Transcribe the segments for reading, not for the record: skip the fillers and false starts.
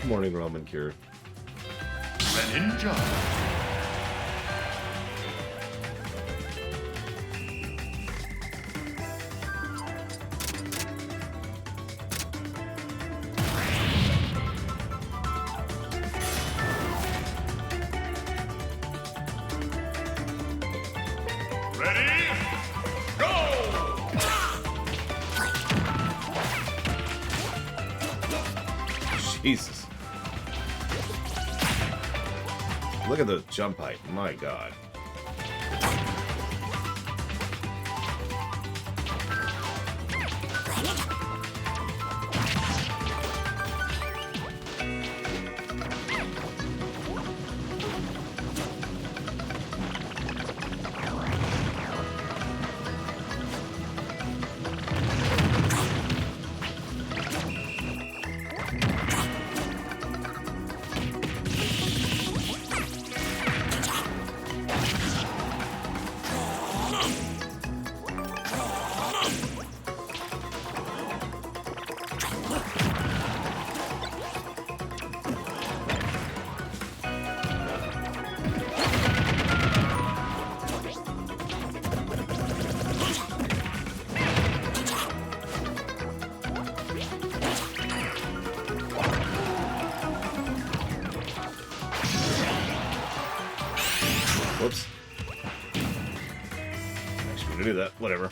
Morning, Roman Cure. Greninja. Ready? Go! Jesus. Look at the jump height. My God. Whoops. Actually, gonna do that. Whatever.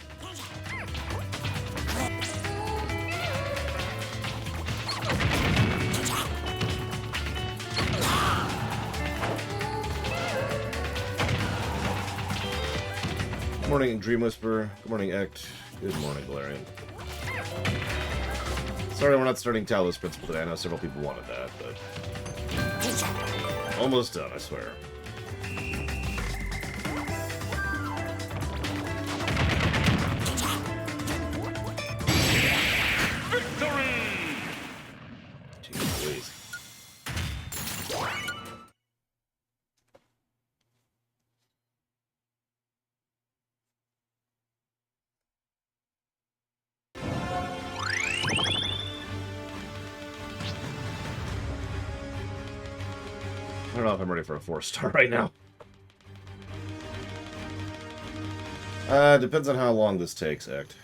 Good morning, Dream Whisperer. Good morning, Ect. Good morning, Galarian. Sorry we're not starting Talos Principle today. I know several people wanted that, but... almost done, I swear. I don't know if I'm ready for a 4-star right now. Depends on how long this takes, Act.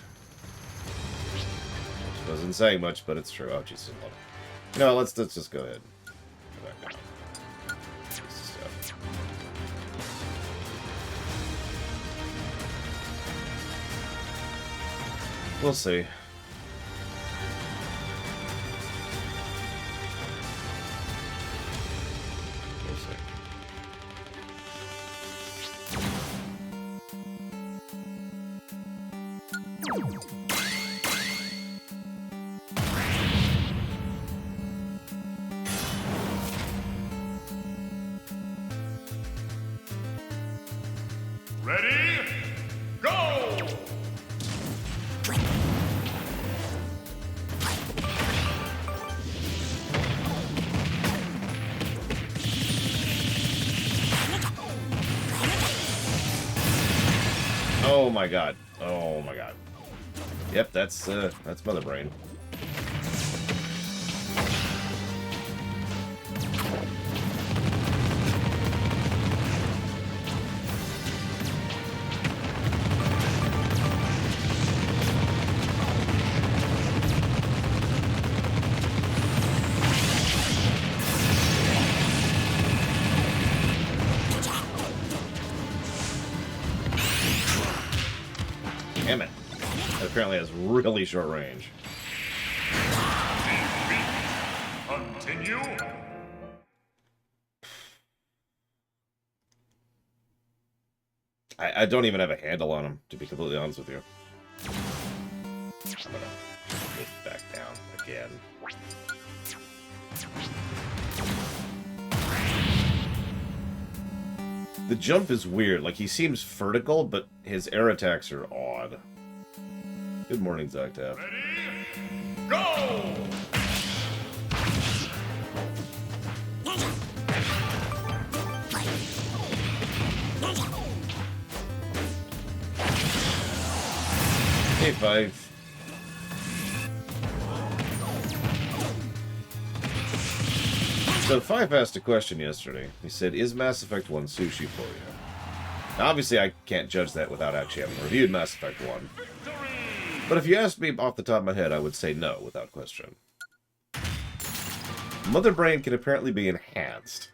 Which wasn't saying much, but it's true. Oh, jeez. No, let's just go ahead. Go back down. We'll see. Ready? Go! Oh my god. Oh my god. Yep, that's Mother Brain. Damn it. That apparently has really short range. Continue. I don't even have a handle on him, to be completely honest with you. I'm gonna get back down again. The jump is weird. Like, he seems vertical, but his air attacks are odd. Good morning, Zoctap. Ready? Go! Hey, 5. So Fife asked a question yesterday. He said, is Mass Effect 1 sushi for you? Now, obviously, I can't judge that without actually having reviewed Mass Effect 1. But if you asked me off the top of my head, I would say no, without question. Mother Brain can apparently be enhanced.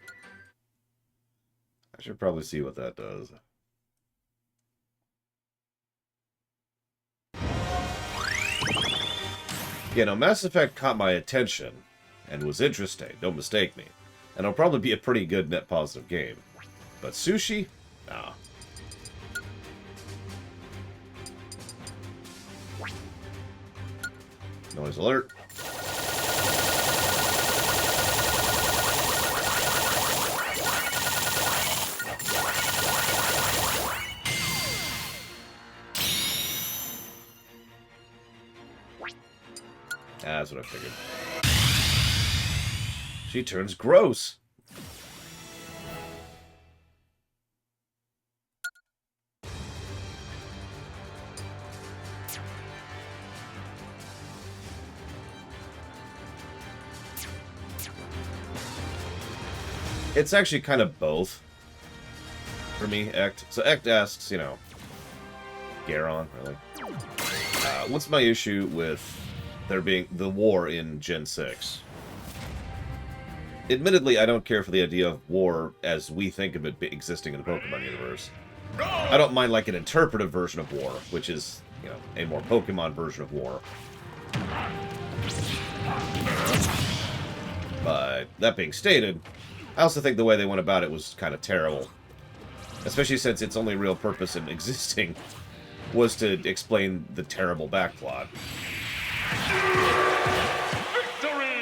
I should probably see what that does. Yeah, no, Mass Effect caught my attention and was interesting, don't mistake me. And it'll probably be a pretty good net positive game. But sushi? Nah. Noise alert. That's what I figured. She turns gross. It's actually kind of both for me, Ect. So Ect asks, you know, Garon, really? What's my issue with there being the war in Gen 6? Admittedly, I don't care for the idea of war as we think of it existing in the Pokemon universe. I don't mind like an interpretive version of war, which is, you know, a more Pokemon version of war. But that being stated, I also think the way they went about it was kind of terrible. Especially since its only real purpose in existing was to explain the terrible backplot. Victory!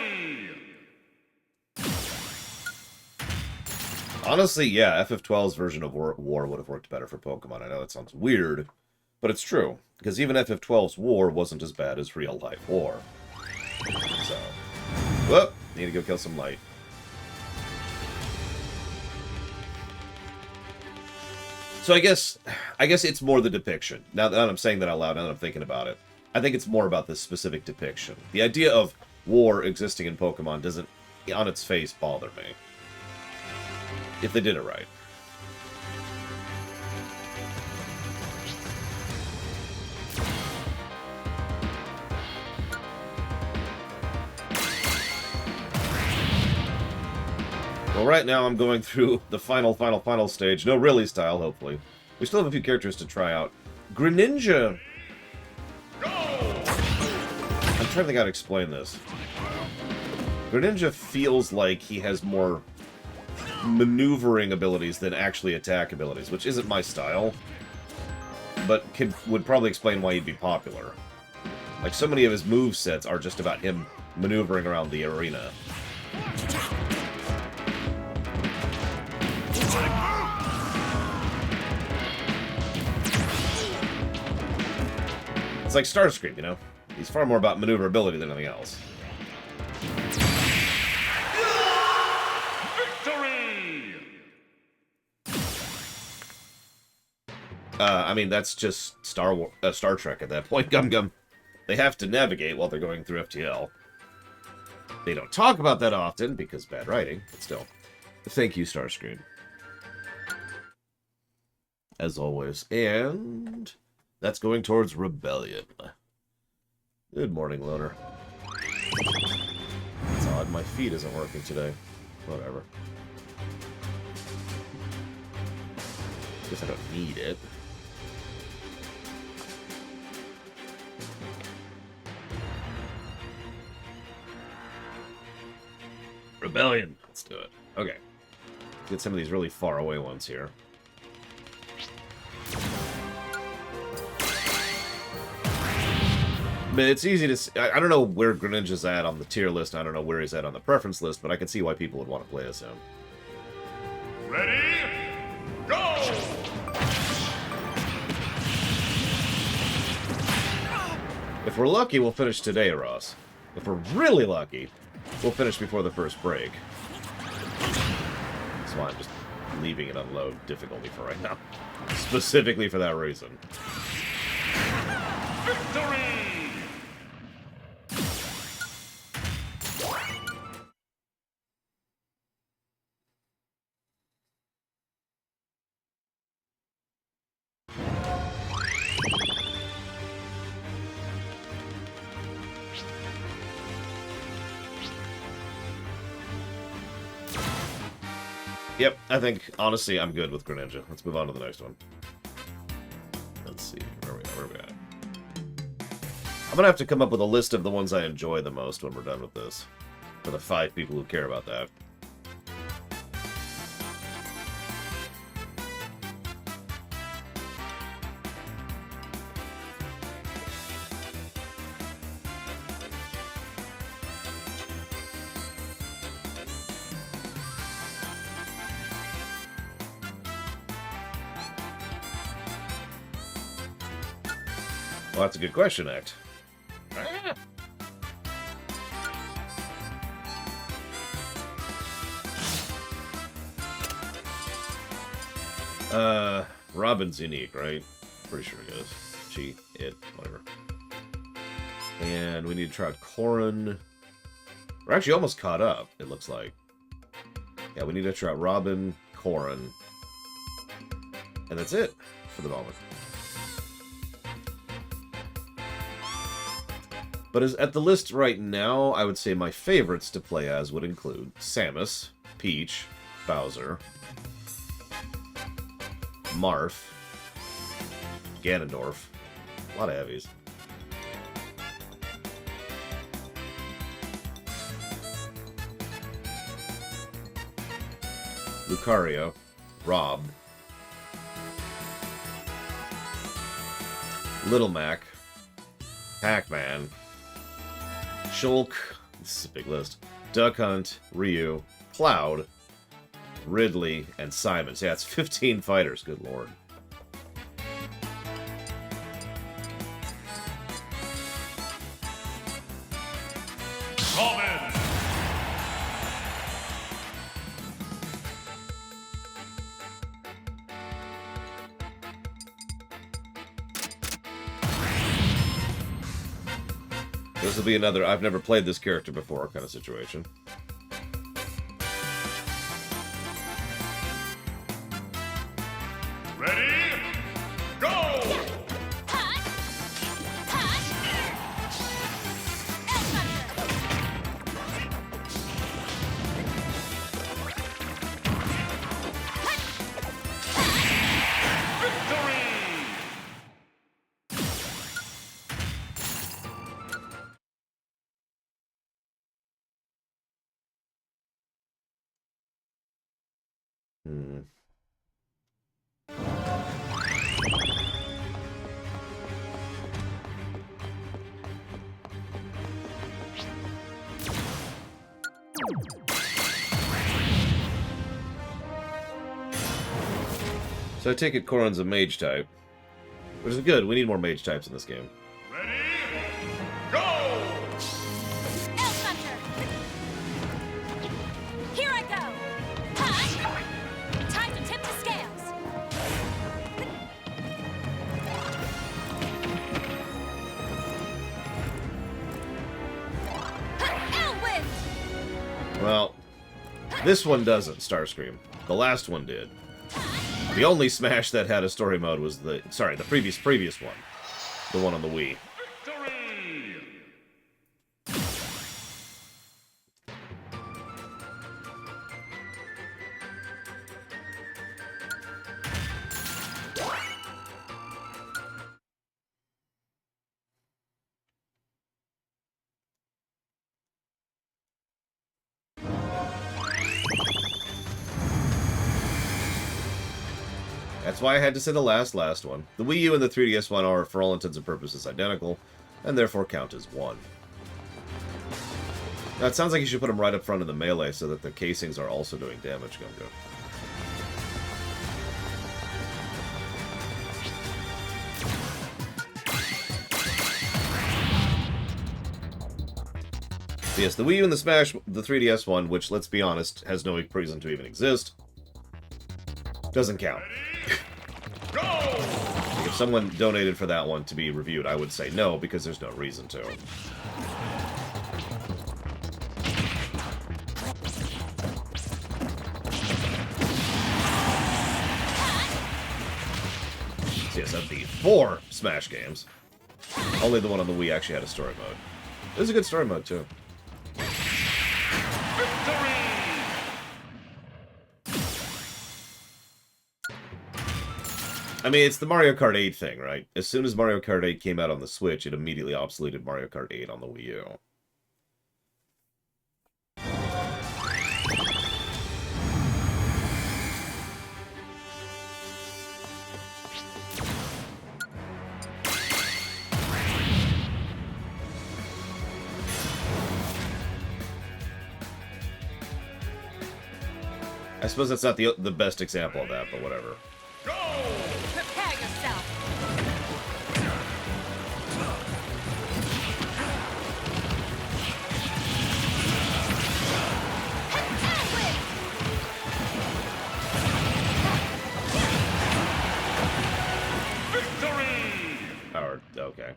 Honestly, yeah, FF12's version of war would have worked better for Pokemon. I know that sounds weird, but it's true. Because even FF12's war wasn't as bad as real-life war. So, whoop, need to go kill some light. So I guess it's more the depiction. Now that I'm saying that out loud, now that I'm thinking about it, I think it's more about the specific depiction. The idea of war existing in Pokemon doesn't, on its face, bother me. If they did it right. Well, right now I'm going through the final stage. No, really style, hopefully. We still have a few characters to try out. Greninja! I'm trying to think how to explain this. Greninja feels like he has more maneuvering abilities than actually attack abilities, which isn't my style, but would probably explain why he'd be popular. Like, so many of his movesets are just about him maneuvering around the arena. It's like Starscream, you know? He's far more about maneuverability than anything else. Victory! I mean, that's just Star Trek at that point, Gum Gum. They have to navigate while they're going through FTL. They don't talk about that often, because bad writing, but still. Thank you, Starscream. As always. And that's going towards Rebellion. Good morning, Loner. It's odd, my feed isn't working today. Whatever. Guess I don't need it. Rebellion. Let's do it. Okay. Get some of these really far away ones here. But it's easy to see. I don't know where Greninja's at on the tier list. I don't know where he's at on the preference list, but I can see why people would want to play as him. Ready? Go! If we're lucky, we'll finish today, Ross. If we're really lucky, we'll finish before the first break. That's why I'm just leaving it on low difficulty for right now. Specifically for that reason. Victory! Yep, I think, honestly, I'm good with Greninja. Let's move on to the next one. Let's see, where are we at? I'm gonna have to come up with a list of the ones I enjoy the most when we're done with this. For the 5 people who care about that. Well, that's a good question, Act. Robin's unique, right? Pretty sure it is. She, it, whatever. And we need to try out Corrin. We're actually almost caught up, it looks like. Yeah, we need to try out Robin, Corrin. And that's it for the moment. But as, at the list right now, I would say my favorites to play as would include Samus, Peach, Bowser, Marth, Ganondorf. A lot of heavies. Lucario, Rob, Little Mac, Pac-Man, Shulk, this is a big list, Duck Hunt, Ryu, Cloud, Ridley, and Simon. So yeah, it's 15 fighters, good lord. Robin. This will be another I've never played this character before kind of situation. Ready? Go! Victory! So I take it Corrin's a mage type. Which is good, we need more mage types in this game. Ready? Go! Elf Hunter! Here I go! Huh? Time to tip the scales! Elwind! Well, this one doesn't, Starscream. The last one did. The only Smash that had a story mode was the previous one. The one on the Wii. Victory! That's why I had to say the last one. The Wii U and the 3DS one are, for all intents and purposes, identical, and therefore count as one. Now, it sounds like you should put them right up front of the melee so that the casings are also doing damage, Gunga. So yes, the Wii U and the Smash, the 3DS one, which, let's be honest, has no reason to even exist, doesn't count. Go! If someone donated for that one to be reviewed, I would say no, because there's no reason to. So yes, of the 4 Smash games, only the one on the Wii actually had a story mode. It was a good story mode, too. Victory! I mean, it's the Mario Kart 8 thing, right? As soon as Mario Kart 8 came out on the Switch, it immediately obsoleted Mario Kart 8 on the Wii U. I suppose that's not the best example of that, but whatever. Go! Prepare yourself. Victory! Or, okay.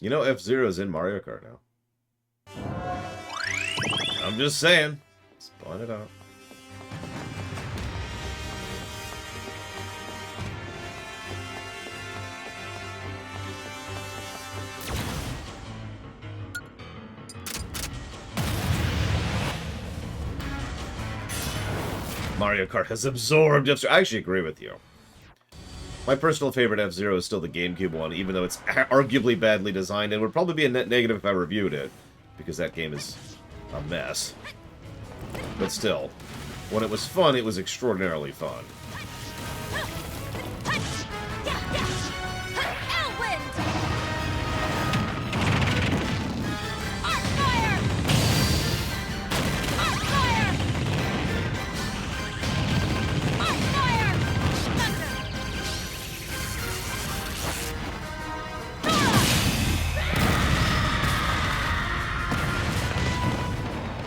You know F-Zero's in Mario Kart now. I'm just saying. Spawn it out. Mario Kart has absorbed F-Zero. I actually agree with you. My personal favorite F-Zero is still the GameCube one, even though it's arguably badly designed, and would probably be a net negative if I reviewed it, because that game is a mess. But still, when it was fun, it was extraordinarily fun.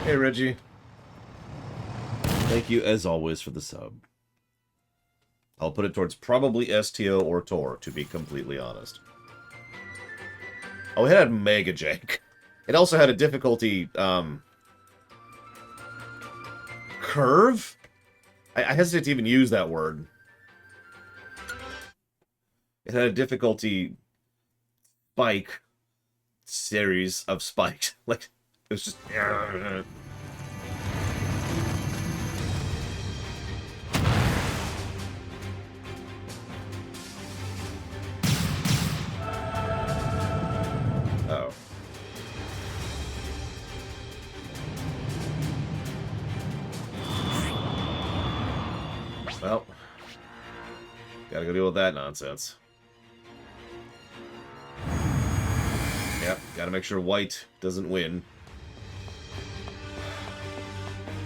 Hey, Reggie. Thank you, as always, for the sub. I'll put it towards probably STO or Tor, to be completely honest. Oh, it had Mega Jank. It also had a difficulty, curve? I hesitate to even use that word. It had a difficulty spike series of spikes. Like, it was just... Oh. Well, gotta go deal with that nonsense. Yep, gotta make sure white doesn't win.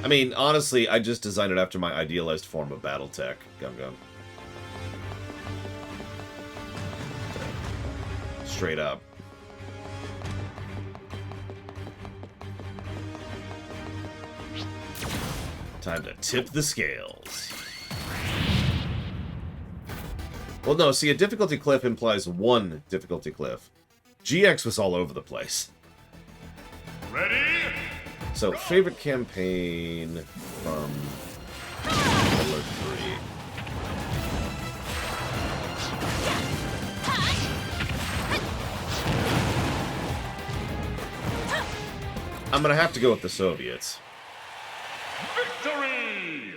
I mean, honestly, I just designed it after my idealized form of Battletech. Gum Gum. Straight up. Time to tip the scales. Well, no, see, a difficulty cliff implies one difficulty cliff. GX was all over the place. Ready? So, favorite campaign from Battler 3. I'm gonna have to go with the Soviets. Victory!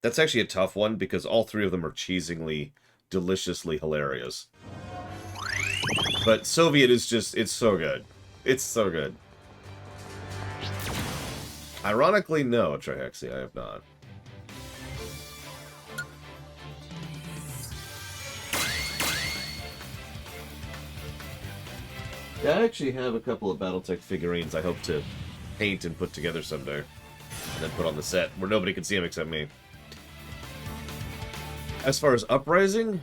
That's actually a tough one because all three of them are cheesingly, deliciously hilarious. But Soviet is just, it's so good. It's so good. Ironically, no, Trihexi, I have not. Yeah, I actually have a couple of Battletech figurines I hope to paint and put together someday. And then put on the set, where nobody can see them except me. As far as Uprising,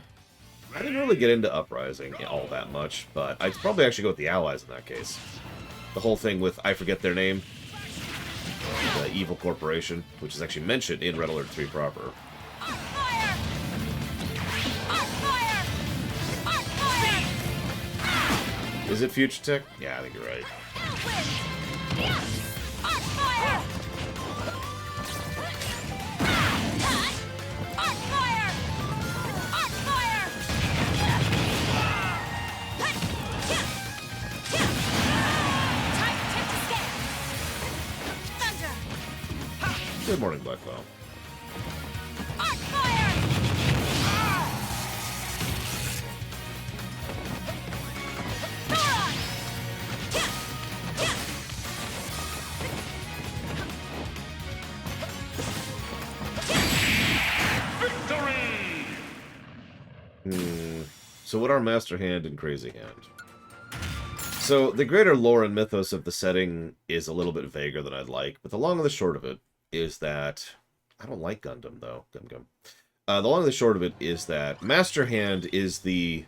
I didn't really get into Uprising all that much, but I'd probably actually go with the Allies in that case. The whole thing with, I forget their name, the Evil Corporation, which is actually mentioned in Red Alert 3 proper. Is it Future Tech? Yeah, I think you're right. Good morning, Blackclaw. Arc fire! Thoron! Yeah! Yeah! Victory! So what are Master Hand and Crazy Hand? So the greater lore and mythos of the setting is a little bit vaguer than I'd like, but the long and the short of it is that... I don't like Gundam, though. The long and the short of it is that Master Hand is the...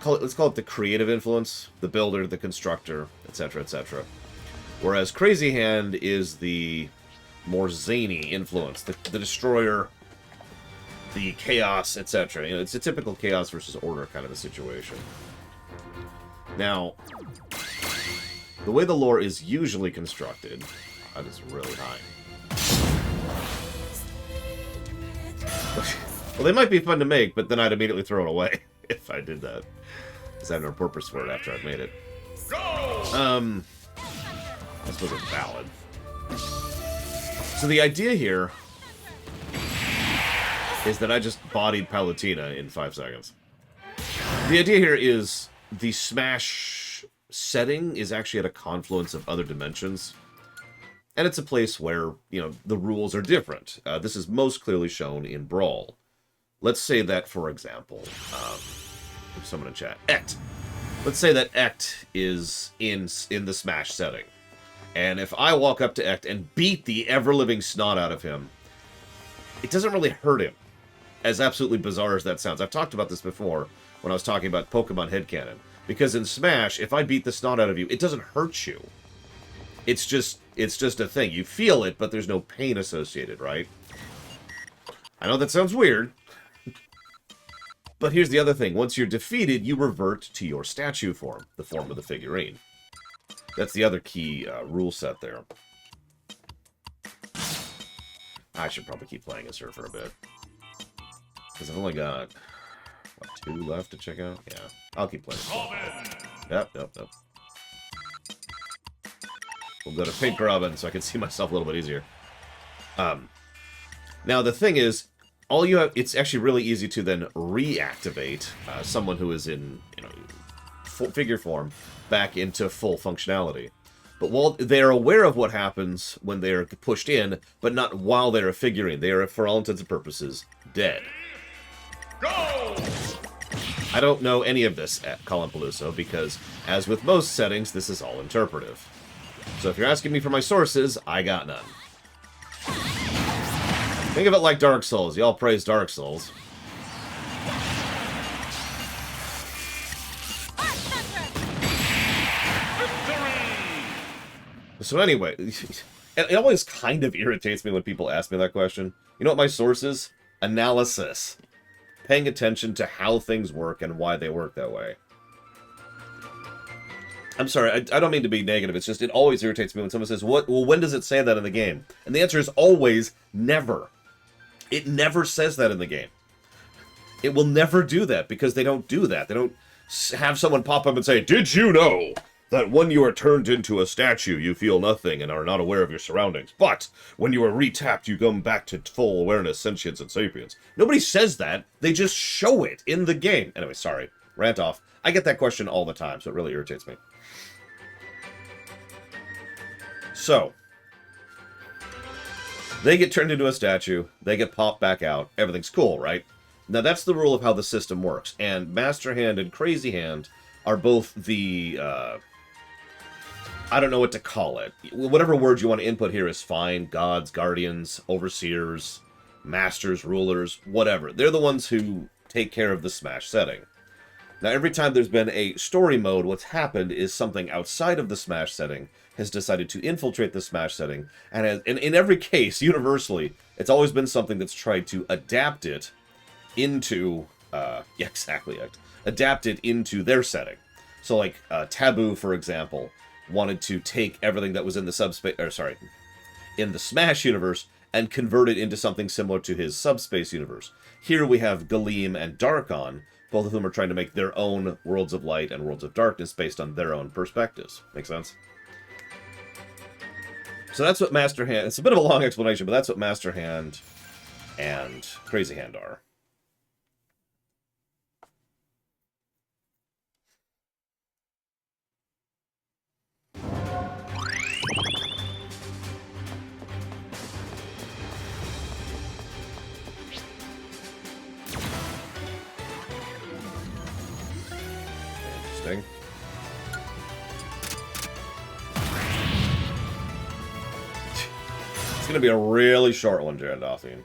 let's call it the creative influence, the builder, the constructor, etc., etc. Whereas Crazy Hand is the more zany influence, the destroyer, the chaos, etc. You know, it's a typical chaos versus order kind of a situation. Now, the way the lore is usually constructed, that is really high. Well, they might be fun to make, but then I'd immediately throw it away if I did that. Because I have no purpose for it after I've made it. I suppose it's valid. So the idea here is that I just bodied Palutena in 5 seconds. The idea here is the Smash setting is actually at a confluence of other dimensions. And it's a place where, you know, the rules are different. This is most clearly shown in Brawl. Let's say that, for example, someone in chat, Ect. Let's say that Ect is in the Smash setting. And if I walk up to Ect and beat the ever-living snot out of him, it doesn't really hurt him. As absolutely bizarre as that sounds. I've talked about this before when I was talking about Pokemon headcanon. Because in Smash, if I beat the snot out of you, it doesn't hurt you. It's just a thing. You feel it, but there's no pain associated, right? I know that sounds weird. But here's the other thing. Once you're defeated, you revert to your statue form, the form of the figurine. That's the other key rule set there. I should probably keep playing as her for a bit. Because I've only got, what, 2 left to check out? Yeah, I'll keep playing. Yep. We'll go to Pink Robin so I can see myself a little bit easier. Now, the thing is, all you have, it's actually really easy to then reactivate someone who is in, you know, figure form back into full functionality. But while they're aware of what happens when they're pushed in, but not while they're a figurine. They are, for all intents and purposes, dead. Go! I don't know any of this at Colin Peluso because, as with most settings, this is all interpretive. So if you're asking me for my sources, I got none. Think of it like Dark Souls. Y'all praise Dark Souls. So anyway, it always kind of irritates me when people ask me that question. You know what my source is? Analysis. Paying attention to how things work and why they work that way. I'm sorry, I don't mean to be negative. It's just, it always irritates me when someone says, "What? Well, when does it say that in the game?" And the answer is always never. It never says that in the game. It will never do that because they don't do that. They don't have someone pop up and say, "Did you know that when you are turned into a statue, you feel nothing and are not aware of your surroundings. But when you are re-tapped, you come back to full awareness, sentience, and sapience." Nobody says that. They just show it in the game. Anyway, sorry. Rant off. I get that question all the time, so it really irritates me. So, they get turned into a statue. They get popped back out. Everything's cool, right? Now, that's the rule of how the system works. And Master Hand and Crazy Hand are both the... I don't know what to call it. Whatever word you want to input here is fine. Gods, guardians, overseers, masters, rulers, whatever. They're the ones who take care of the Smash setting. Now, every time there's been a story mode, what's happened is something outside of the Smash setting has decided to infiltrate the Smash setting. And in every case, universally, it's always been something that's tried to adapt it into... yeah, exactly. Adapt it into their setting. So, like, Taboo, for example, wanted to take everything that was in the in the Smash universe and convert it into something similar to his Subspace universe. Here we have Galeem and Darkon, both of whom are trying to make their own Worlds of Light and Worlds of Darkness based on their own perspectives. Make sense? So that's what Master Hand... It's a bit of a long explanation, but that's what Master Hand and Crazy Hand are. Interesting. It's going to be a really short one, Jarandathian.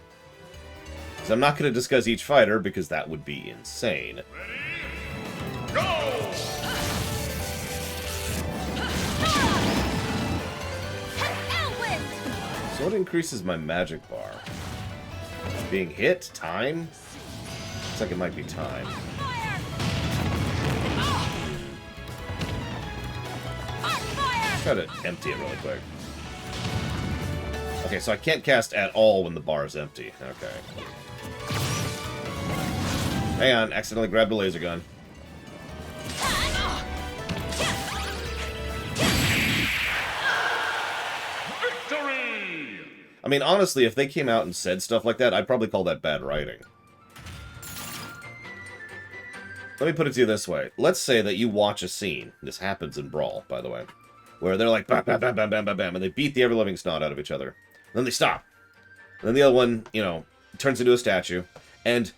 Because I'm not going to discuss each fighter, because that would be insane. Go! So what increases my magic bar? Being hit? Time? Looks like it might be time. Try to empty it really quick. Okay, so I can't cast at all when the bar is empty. Okay. Hang on, accidentally grabbed a laser gun. Victory! I mean, honestly, if they came out and said stuff like that, I'd probably call that bad writing. Let me put it to you this way. Let's say that you watch a scene. This happens in Brawl, by the way. Where they're like, bam, bam, bam, bam, bam, bam, bam, and they beat the ever-living snot out of each other. And then they stop. And then the other one, you know, turns into a statue. And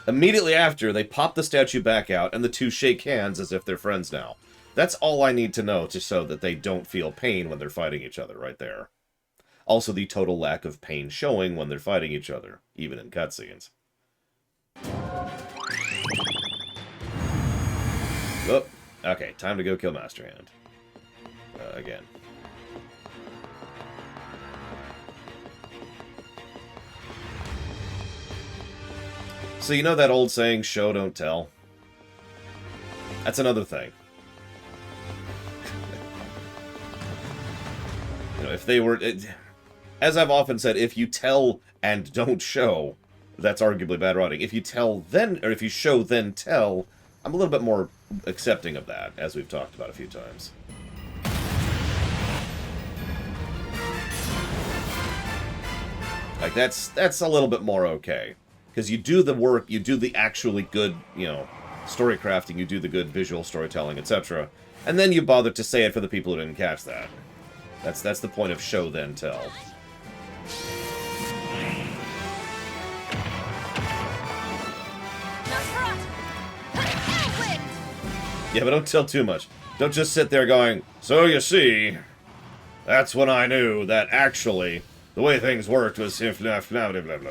immediately after, they pop the statue back out, and the two shake hands as if they're friends now. That's all I need to know to show that they don't feel pain when they're fighting each other, right there. Also, the total lack of pain showing when they're fighting each other, even in cutscenes. Oh, okay, time to go kill Master Hand. Again. So you know that old saying, show, don't tell? That's another thing. You know, if they were... as I've often said, if you tell and don't show, that's arguably bad writing. If you tell then... or if you show then tell, I'm a little bit more accepting of that, as we've talked about a few times. Like, that's a little bit more okay. Because you do the work, you do the actually good, you know, story crafting, you do the good visual storytelling, etc. And then you bother to say it for the people who didn't catch that. That's the point of show, then tell. Yeah, but don't tell too much. Don't just sit there going, so you see, that's when I knew that actually the way things worked was blah, blah, blah, blah, blah.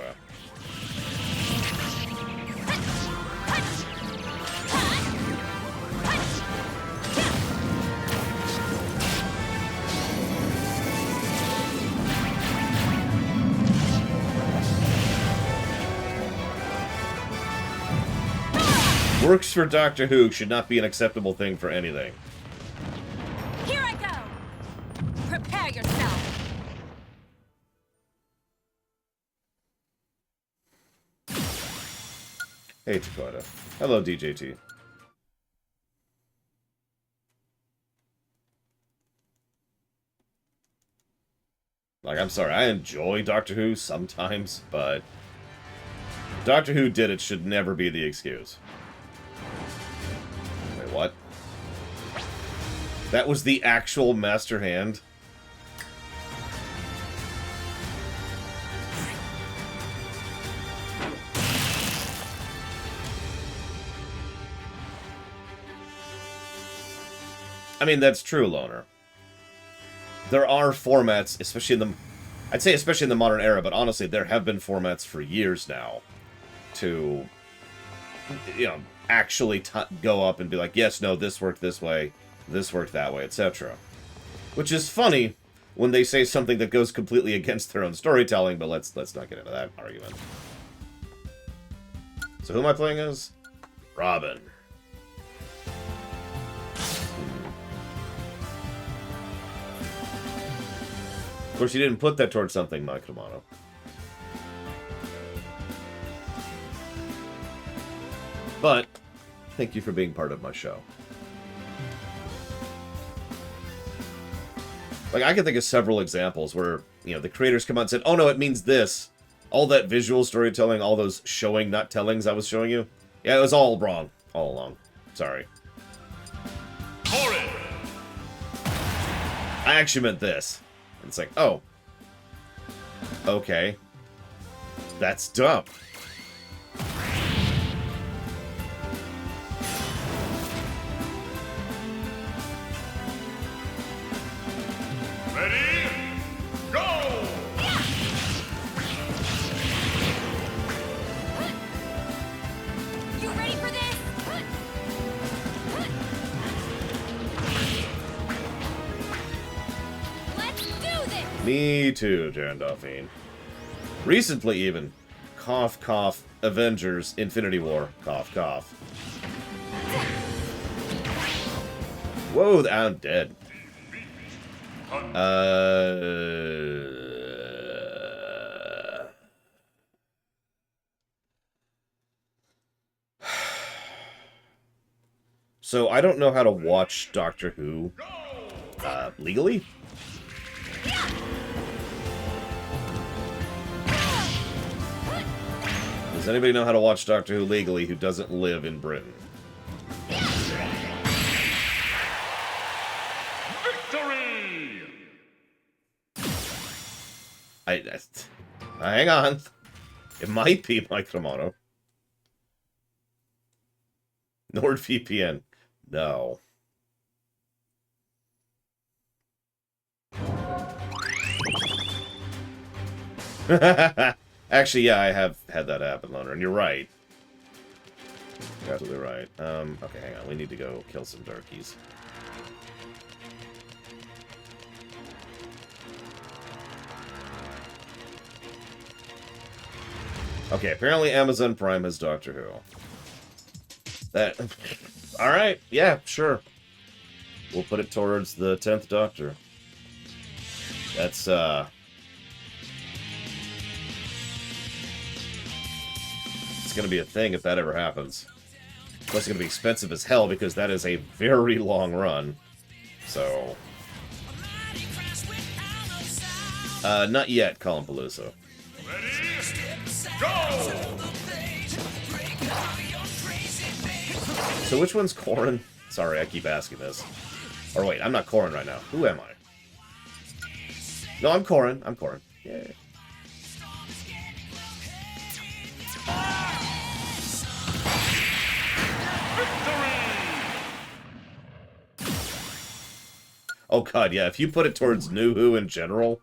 Works for Doctor Who should not be an acceptable thing for anything. Here I go. Prepare yourself. Hey, Dakota. Hello, DJT. Like, I'm sorry, I enjoy Doctor Who sometimes, but Doctor Who did it should never be the excuse. Wait, what? That was the actual Master Hand? I mean, that's true, Loner. There are formats, especially in the... I'd say especially in the modern era, but honestly, there have been formats for years now to, you know, actually go up and be like, yes, no, this worked this way, this worked that way, etc. Which is funny when they say something that goes completely against their own storytelling, but let's not get into that argument. So who am I playing as? Robin. Of course, you didn't put that towards something, Mike Romano. But, thank you for being part of my show. Like, I can think of several examples where, you know, the creators come out and said, oh no, it means this. All that visual storytelling, all those showing, not tellings I was showing you. Yeah, it was all wrong. All along. Sorry. Corrin. I actually meant this. And it's like, oh. Okay. That's dumb. Ready? Go! You ready for this? Let's do this! Me too, Jandolphine. Recently, even. Cough, cough. Avengers, Infinity War. Cough, cough. Whoa, I'm dead. So, I don't know how to watch Doctor Who, legally? Does anybody know how to watch Doctor Who legally who doesn't live in Britain? Victory! Hang on. It might be Mike Romano. NordVPN. No. Actually, yeah, I have had that happen, Loner, and you're right. You're absolutely right. Okay, hang on. We need to go kill some darkies. Okay, apparently Amazon Prime has Doctor Who. That... Alright, yeah, sure. We'll put it towards the 10th Doctor. That's, it's gonna be a thing if that ever happens. Plus, it's gonna be expensive as hell because that is a very long run. So... not yet, Colin Palooza. Ready? Go! So which one's Corrin? Sorry, I keep asking this. Or wait, I'm not Corrin right now. Who am I? No, I'm Corrin. I'm Corrin. Yay. Oh god, yeah, if you put it towards New Who in general,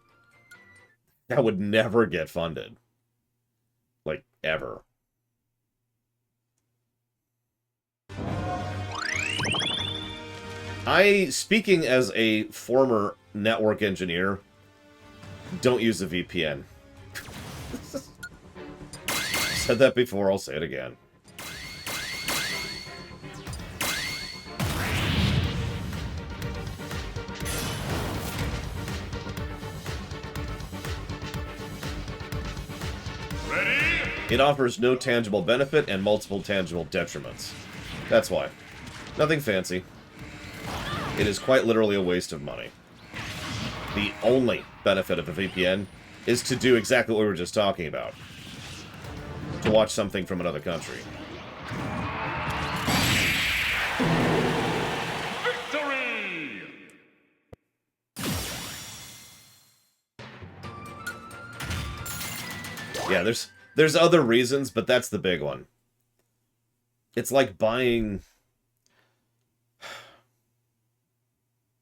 that would never get funded. Like, ever. Speaking as a former network engineer, don't use a VPN. Said that before, I'll say it again. Ready? It offers no tangible benefit and multiple tangible detriments. That's why. Nothing fancy. It is quite literally a waste of money. The only benefit of a VPN is to do exactly what we were just talking about. To watch something from another country. Victory! Yeah, there's other reasons, but that's the big one. It's like buying...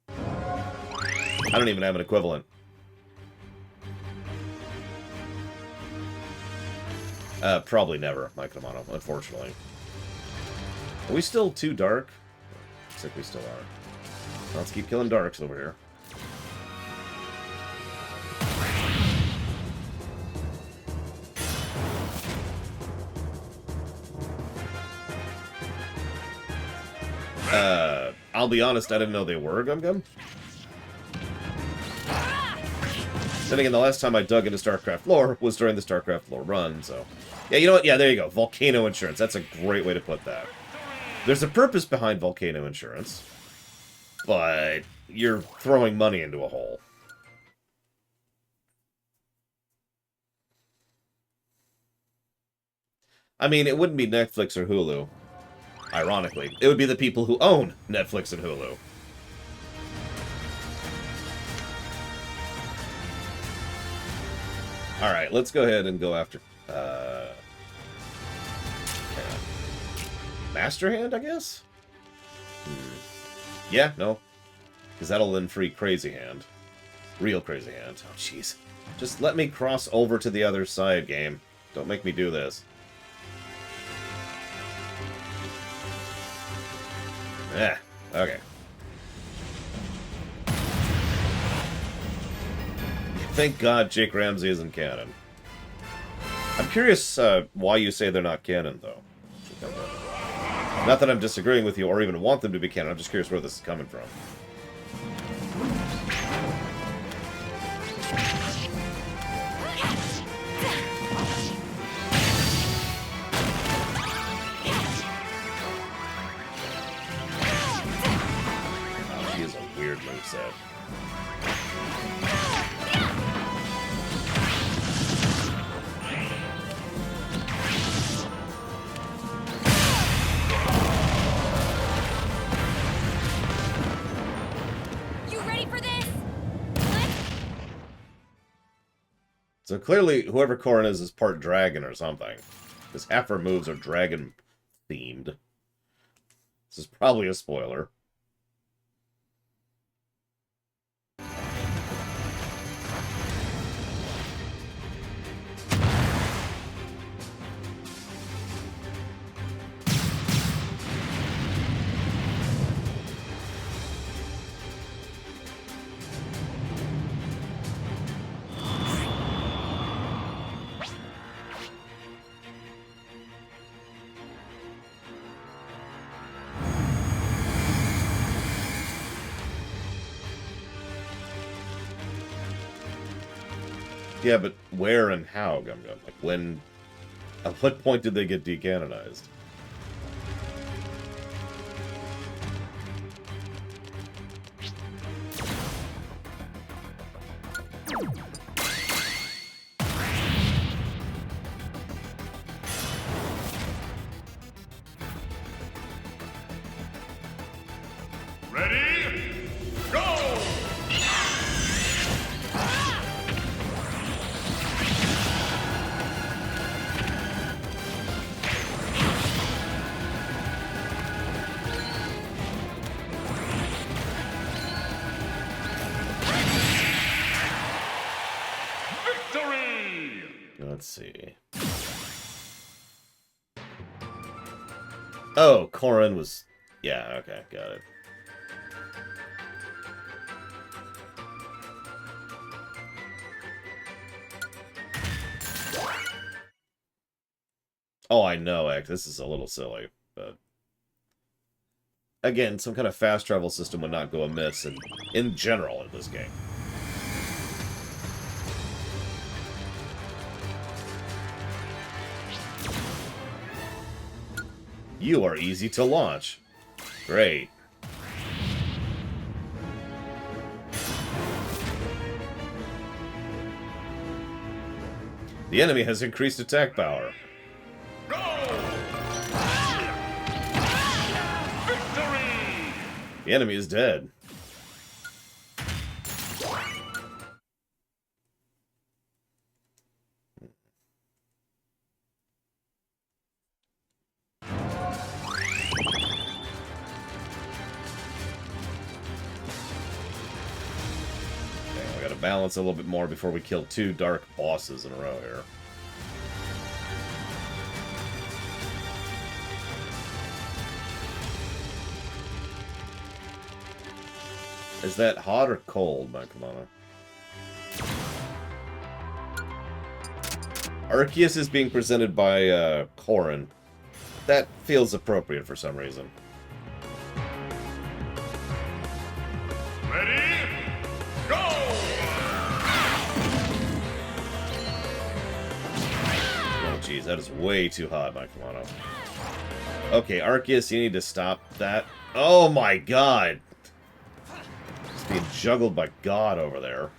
I don't even have an equivalent. Probably never, Mike Romano, unfortunately. Are we still too dark? Looks like we still are. Let's keep killing darks over here. I'll be honest, I didn't know they were Gum Gum. Then again, the last time I dug into StarCraft lore was during the StarCraft lore run, so... Yeah, you know what? Yeah, there you go. Volcano Insurance. That's a great way to put that. There's a purpose behind Volcano Insurance, but you're throwing money into a hole. I mean, it wouldn't be Netflix or Hulu. Ironically. It would be the people who own Netflix and Hulu. Alright, let's go ahead and go after... Master Hand, I guess? Yeah, no. Because that'll then free Crazy Hand. Real Crazy Hand. Oh, jeez. Just let me cross over to the other side, game. Don't make me do this. Yeah, okay. Thank God Jake Ramsey isn't canon. I'm curious why you say they're not canon, though. Not that I'm disagreeing with you or even want them to be canon. I'm just curious where this is coming from. Oh, he is a weird moveset. So clearly, whoever Corrin is part dragon or something. Because half her moves are dragon-themed. This is probably a spoiler. Yeah, but where and how, Gum Gum? Like, when... At what point did they get decanonized? Ready? Go! Victory! Let's see. Oh, Corrin was... Yeah, okay, got it. Oh, I know, X. This is a little silly, but... Again, some kind of fast travel system would not go amiss in general in this game. You are easy to launch. Great. The enemy has increased attack power. Victory! The enemy is dead. Balance a little bit more before we kill 2 dark bosses in a row here. Is that hot or cold, my Kamana? Arceus is being presented by Corrin. That feels appropriate for some reason. Ready? Go! Jeez, that is way too hot, my Kamano. Okay, Arceus, you need to stop that. Oh my god! It's being juggled by God over there.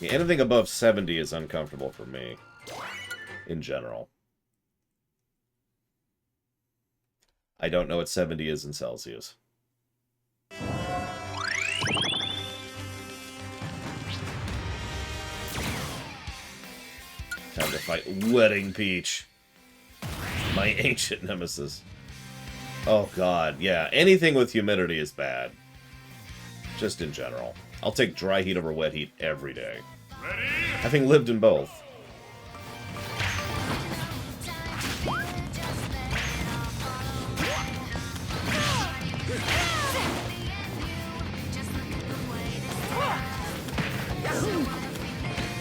Yeah, anything above 70 is uncomfortable for me, in general. I don't know what 70 is in Celsius. Time to fight Wedding Peach. My ancient nemesis. Oh god, yeah. Anything with humidity is bad. Just in general. I'll take dry heat over wet heat every day. Ready? Having lived in both.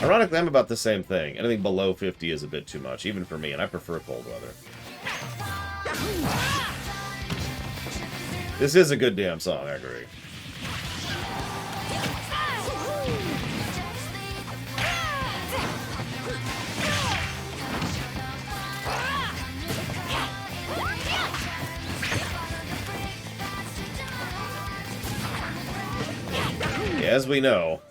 Ironically, I'm about the same thing. Anything below 50 is a bit too much, even for me, and I prefer cold weather. This is a good damn song, I agree. Yeah, as we know,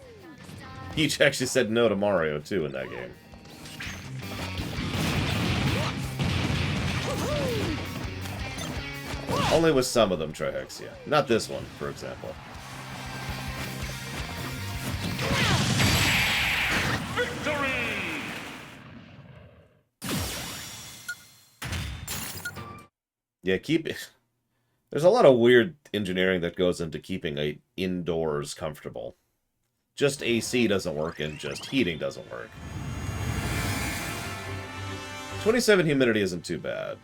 Peach actually said no to Mario, too, in that game. Only with some of them, Trihexia. Not this one, for example. Victory! Yeah, keep it. There's a lot of weird engineering that goes into keeping a indoors comfortable. Just AC doesn't work, and just heating doesn't work. 27 humidity isn't too bad.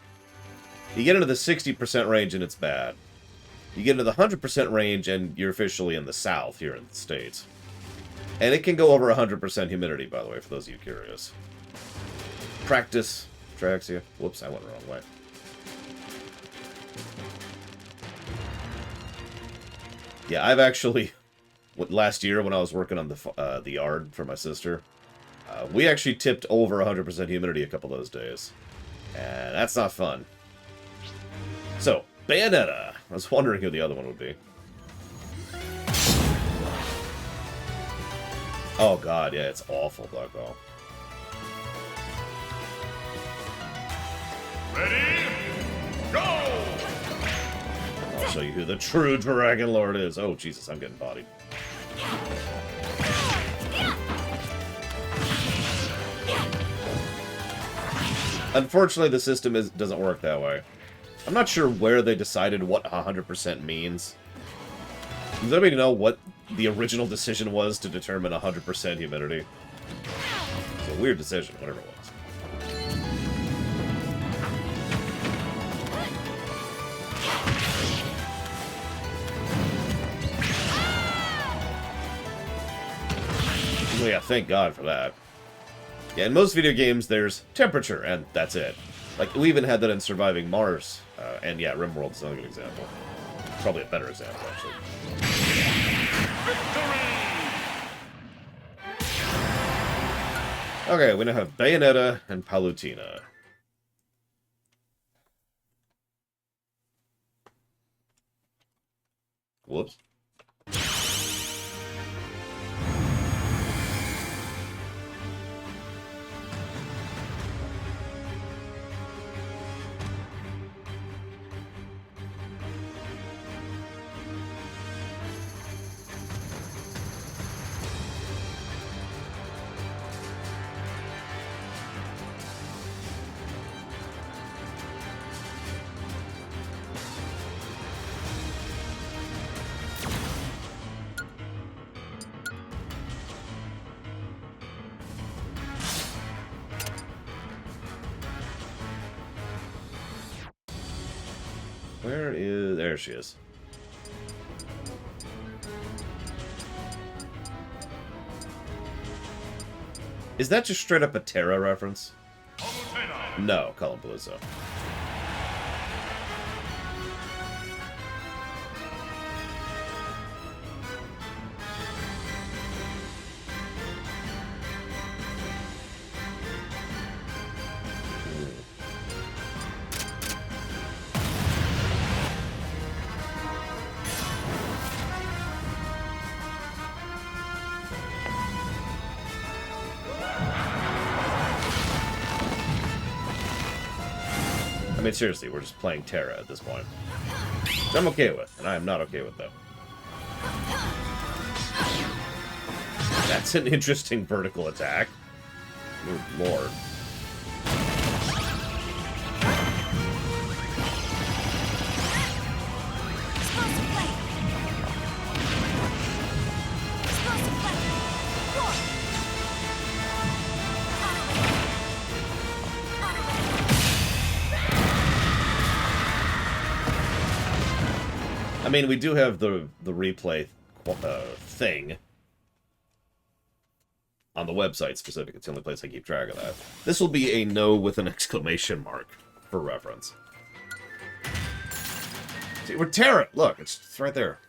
You get into the 60% range, and it's bad. You get into the 100% range, and you're officially in the South here in the States. And it can go over 100% humidity, by the way, for those of you curious. Practice, Trihexia. Whoops, I went the wrong way. Yeah, I've actually... Last year, when I was working on the yard for my sister, we actually tipped over 100% humidity a couple of those days. And that's not fun. So, Bayonetta. I was wondering who the other one would be. Oh god, yeah, it's awful, Black Ball. Ready? Go! I'll show you who the true Dragon Lord is. Oh, Jesus, I'm getting bodied. Unfortunately, the system doesn't work that way. I'm not sure where they decided what 100% means. Does anybody know what the original decision was to determine 100% humidity? It's a weird decision, whatever it was. Well, yeah, thank God for that. Yeah, in most video games, there's temperature, and that's it. Like, we even had that in Surviving Mars. And yeah, RimWorld is another good example. Probably a better example, actually. Okay, we now have Bayonetta and Palutena. Whoops. Where is... There she is. Is that just straight up a Terra reference? No, Colin Paluzzo. mean, seriously, we're just playing Terra at this point. Which I'm okay with, and I am not okay with that. That's an interesting vertical attack. Good lord. I mean, we do have the replay thing on the website specific. It's the only place I keep track of that. This will be a no with an exclamation mark for reference. See, we're Terra. Look, it's right there.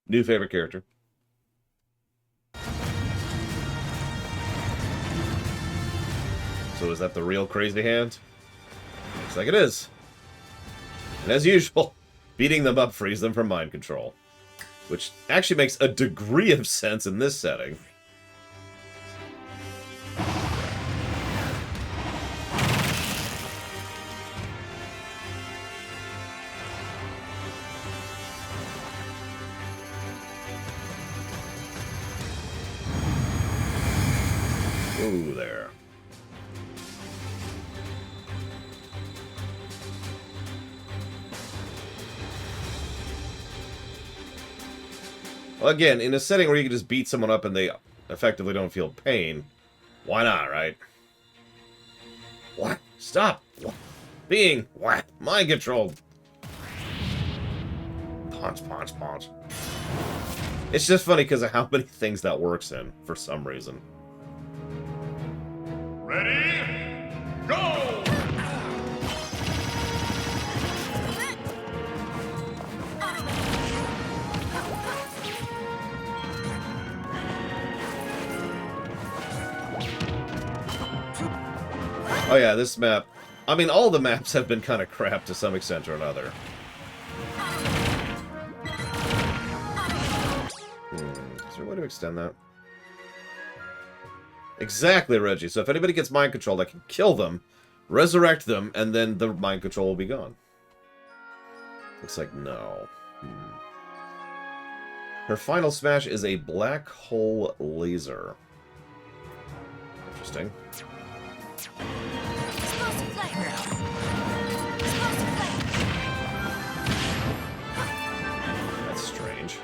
New favorite character. So is that the real Crazy Hand? Looks like it is. And as usual, beating them up frees them from mind control. Which actually makes a degree of sense in this setting. Ooh, there. Well, again, in a setting where you can just beat someone up and they effectively don't feel pain, why not, right? What? Stop! What? Being what? Mind controlled. Punch, punch, punch. It's just funny because of how many things that works in, for some reason. Ready? Go! Oh yeah, this map... I mean, all the maps have been kind of crap to some extent or another. Is there a way to extend that? Exactly, Reggie. So if anybody gets mind controlled, I can kill them, resurrect them, and then the mind control will be gone. Looks like no. Her final smash is a black hole laser. Interesting. That's strange.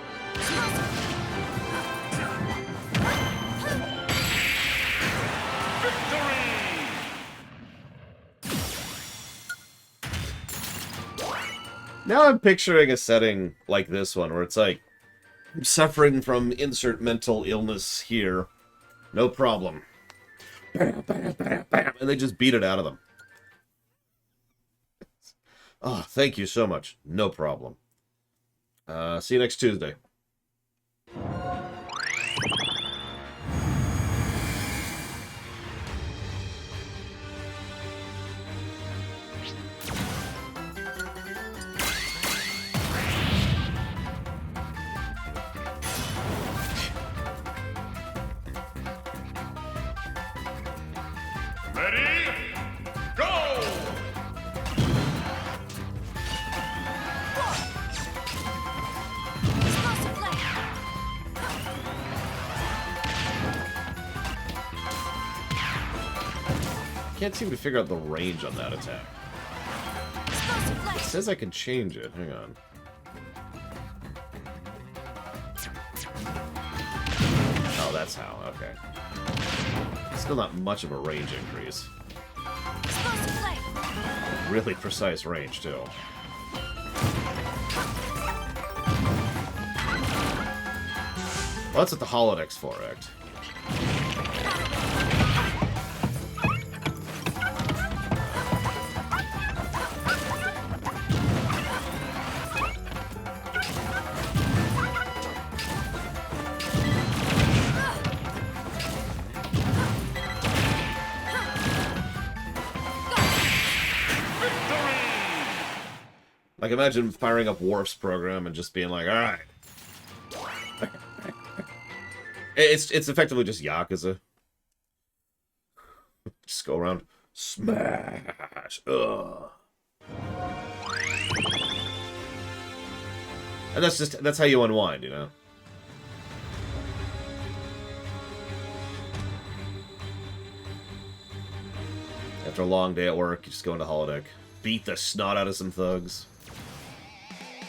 Now I'm picturing a setting like this one, where it's like, I'm suffering from insert mental illness here. No problem. Bam, bam, bam, bam, and they just beat it out of them. Oh, thank you so much. No problem. See you next Tuesday. Ready? Go! Can't seem to figure out the range on that attack. It says I can change it. Hang on. Oh, that's how. Okay. Still not much of a range increase. Really precise range, too. Well, that's what the Holodeck's for, act. Like, imagine firing up Worf's program and just being like, alright. It's effectively just Yakuza. Just go around, smash. Ugh. And that's how you unwind, you know. After a long day at work, you just go into holodeck, beat the snot out of some thugs.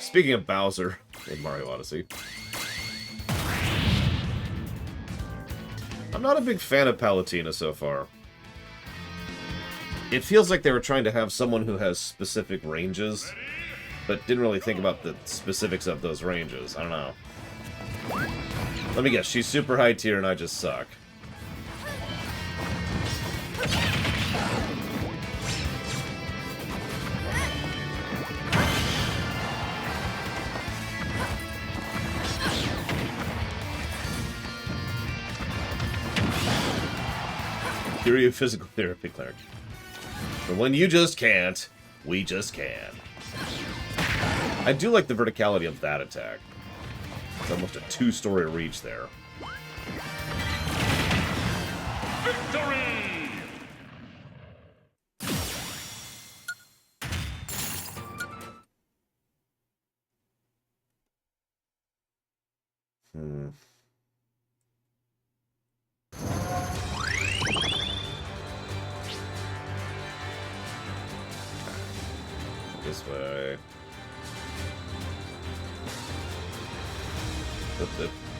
Speaking of Bowser in Mario Odyssey, I'm not a big fan of Palutena so far. It feels like they were trying to have someone who has specific ranges, but didn't really think about the specifics of those ranges. I don't know. Let me guess, she's super high tier and I just suck. Theory of physical therapy cleric. But when you just can't, we just can. I do like the verticality of that attack. It's almost a 2-story reach there. Victory! This way.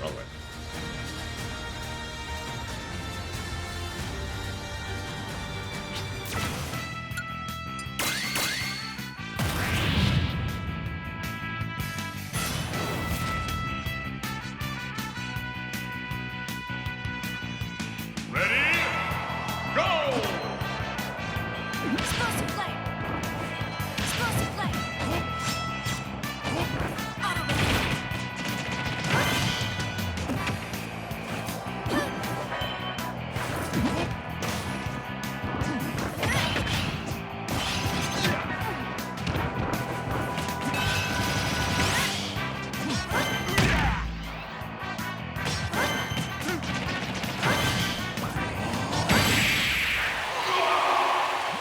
Wrong way. Ready? Go! Explosive flame. Explosive flame.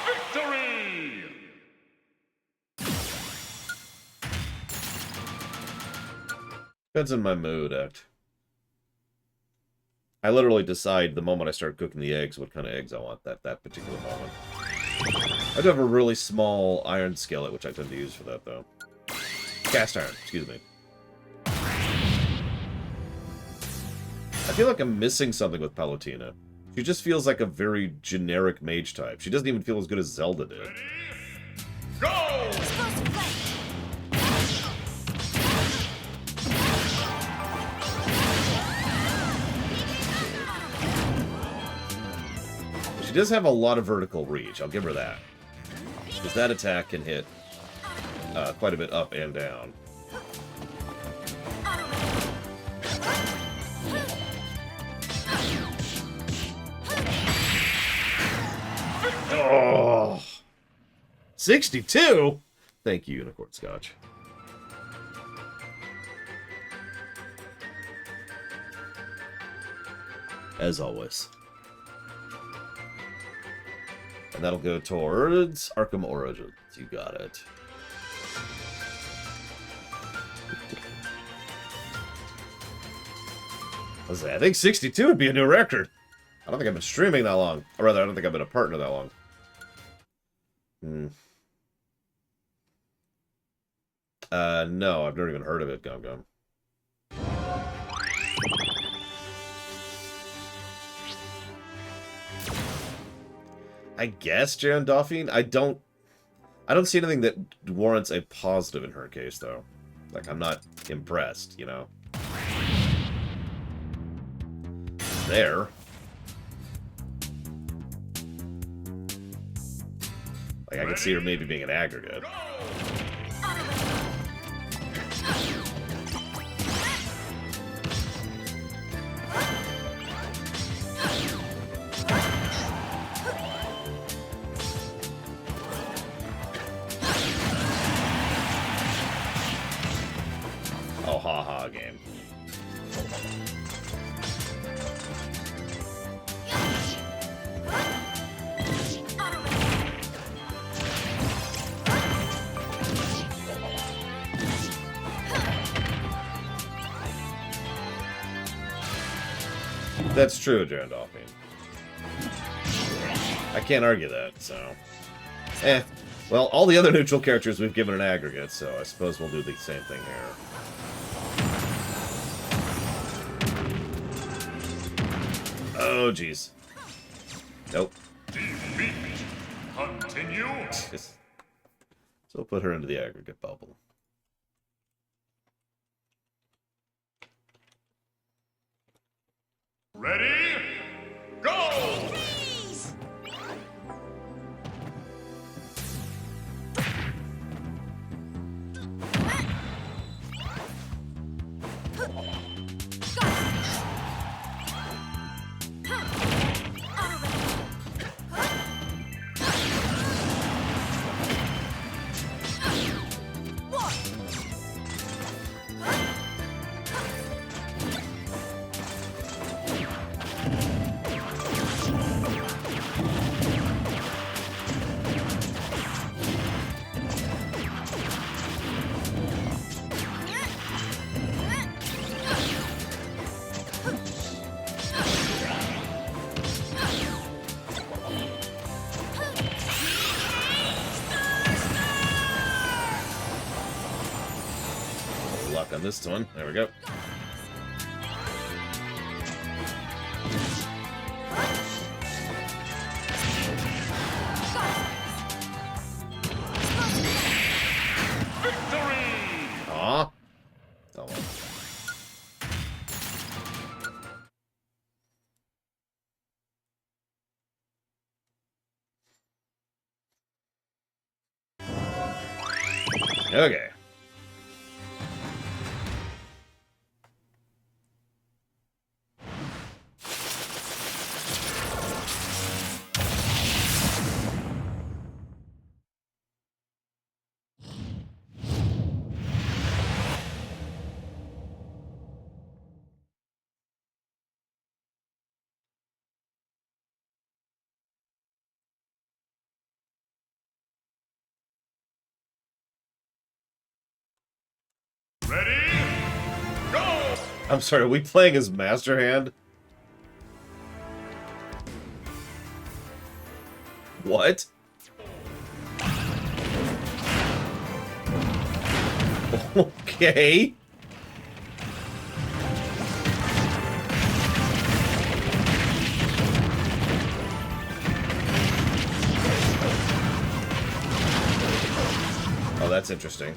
Victory! Depends on my mood, act. I literally decide the moment I start cooking the eggs what kind of eggs I want that particular moment. I do have a really small iron skillet, which I tend to use for that, though. Cast iron, excuse me. I feel like I'm missing something with Palutena. She just feels like a very generic mage type. She doesn't even feel as good as Zelda did. Go! Explosive flame. She does have a lot of vertical reach, I'll give her that. Because that attack can hit quite a bit up and down. Oh, 62? Thank you, Unicorn Scotch. As always. And that'll go towards Arkham Origins. You got it. I think 62 would be a new record. I don't think I've been streaming that long. Or rather, I don't think I've been a partner that long. No, I've never even heard of it, Gum Gum. I guess Jan Dauphine? I don't see anything that warrants a positive in her case, though. Like, I'm not impressed, you know? There. Like, I could see her maybe being an aggregate. Oh, haha, game. That's true, Jarendolphine. I can't argue that, so... Eh. Well, all the other neutral characters we've given an aggregate, so I suppose we'll do the same thing here. Oh, jeez. Nope. Defeat. Continue. So we'll put her into the aggregate bubble. Ready? Go! Freeze! Luck on this one. There we go. Victory! Aw. Oh, well. Okay. Ready? Go! I'm sorry, are we playing as Master Hand? What? Okay. Oh, that's interesting.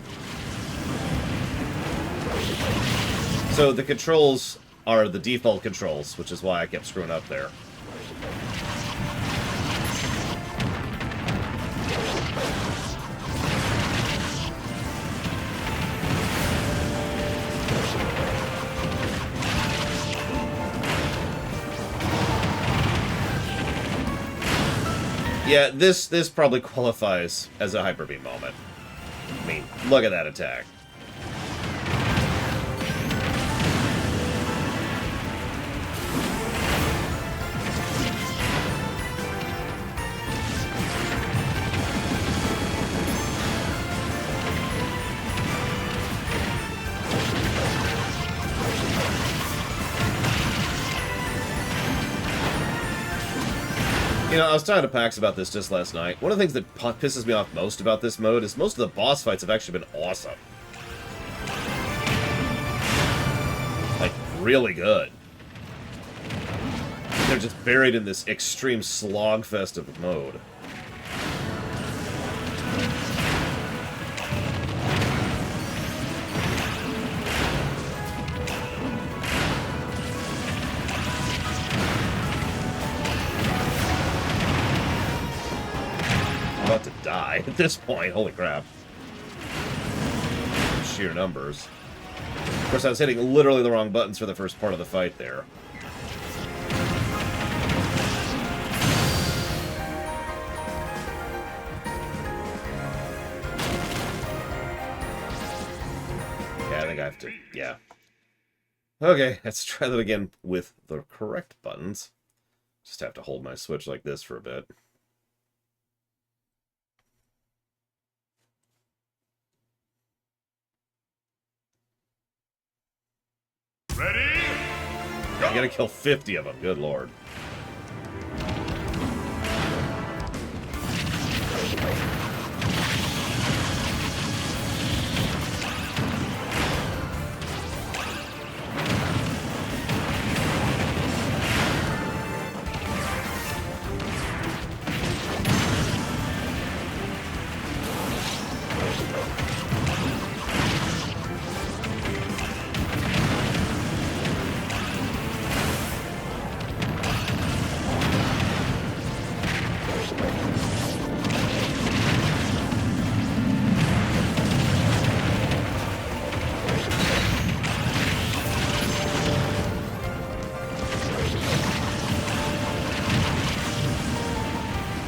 So the controls are the default controls, which is why I kept screwing up there. Yeah, this probably qualifies as a Hyper Beam moment. I mean, look at that attack. You know, I was talking to Pax about this just last night. One of the things that pisses me off most about this mode is most of the boss fights have actually been awesome. Like, really good. They're just buried in this extreme slogfest of mode. I'm about to die at this point. Holy crap. Sheer numbers. Of course, I was hitting literally the wrong buttons for the first part of the fight there. Yeah, I think I have to, yeah. Okay, let's try that again with the correct buttons. Just have to hold my Switch like this for a bit. Ready? Go! gotta kill 50 of them. Good lord.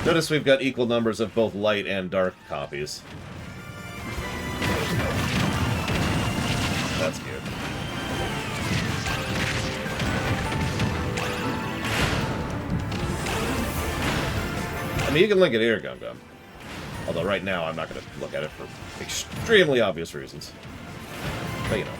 Notice we've got equal numbers of both light and dark copies. That's good. I mean, you can link it here, Gum Gum. Although right now I'm not going to look at it for extremely obvious reasons. But you know.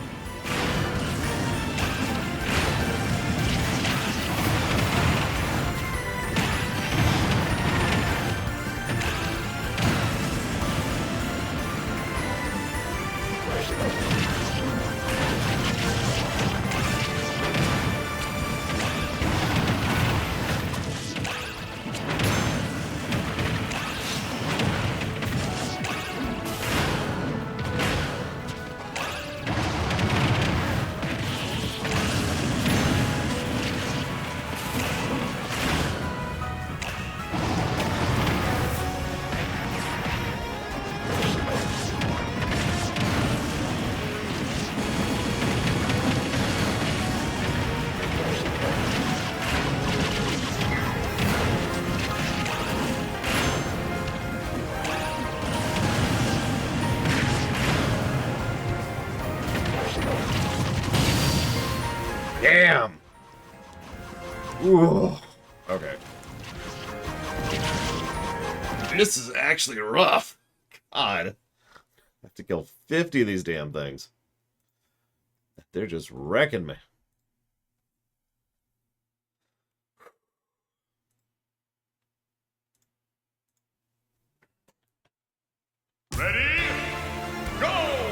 Damn! Ooh. Okay. This is actually rough. God. I have to kill 50 of these damn things. They're just wrecking me. Ready? Go!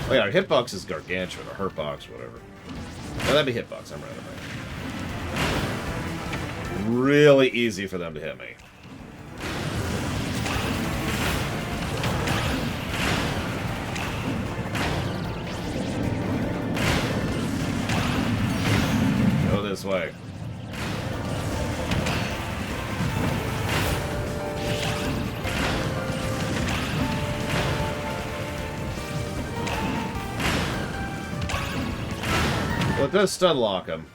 Oh yeah, our hitbox is gargantuan, or hurtbox, whatever. No, that'd be hitbox, I'm right. Really easy for them to hit me. Go this way. Well, it does stun lock him,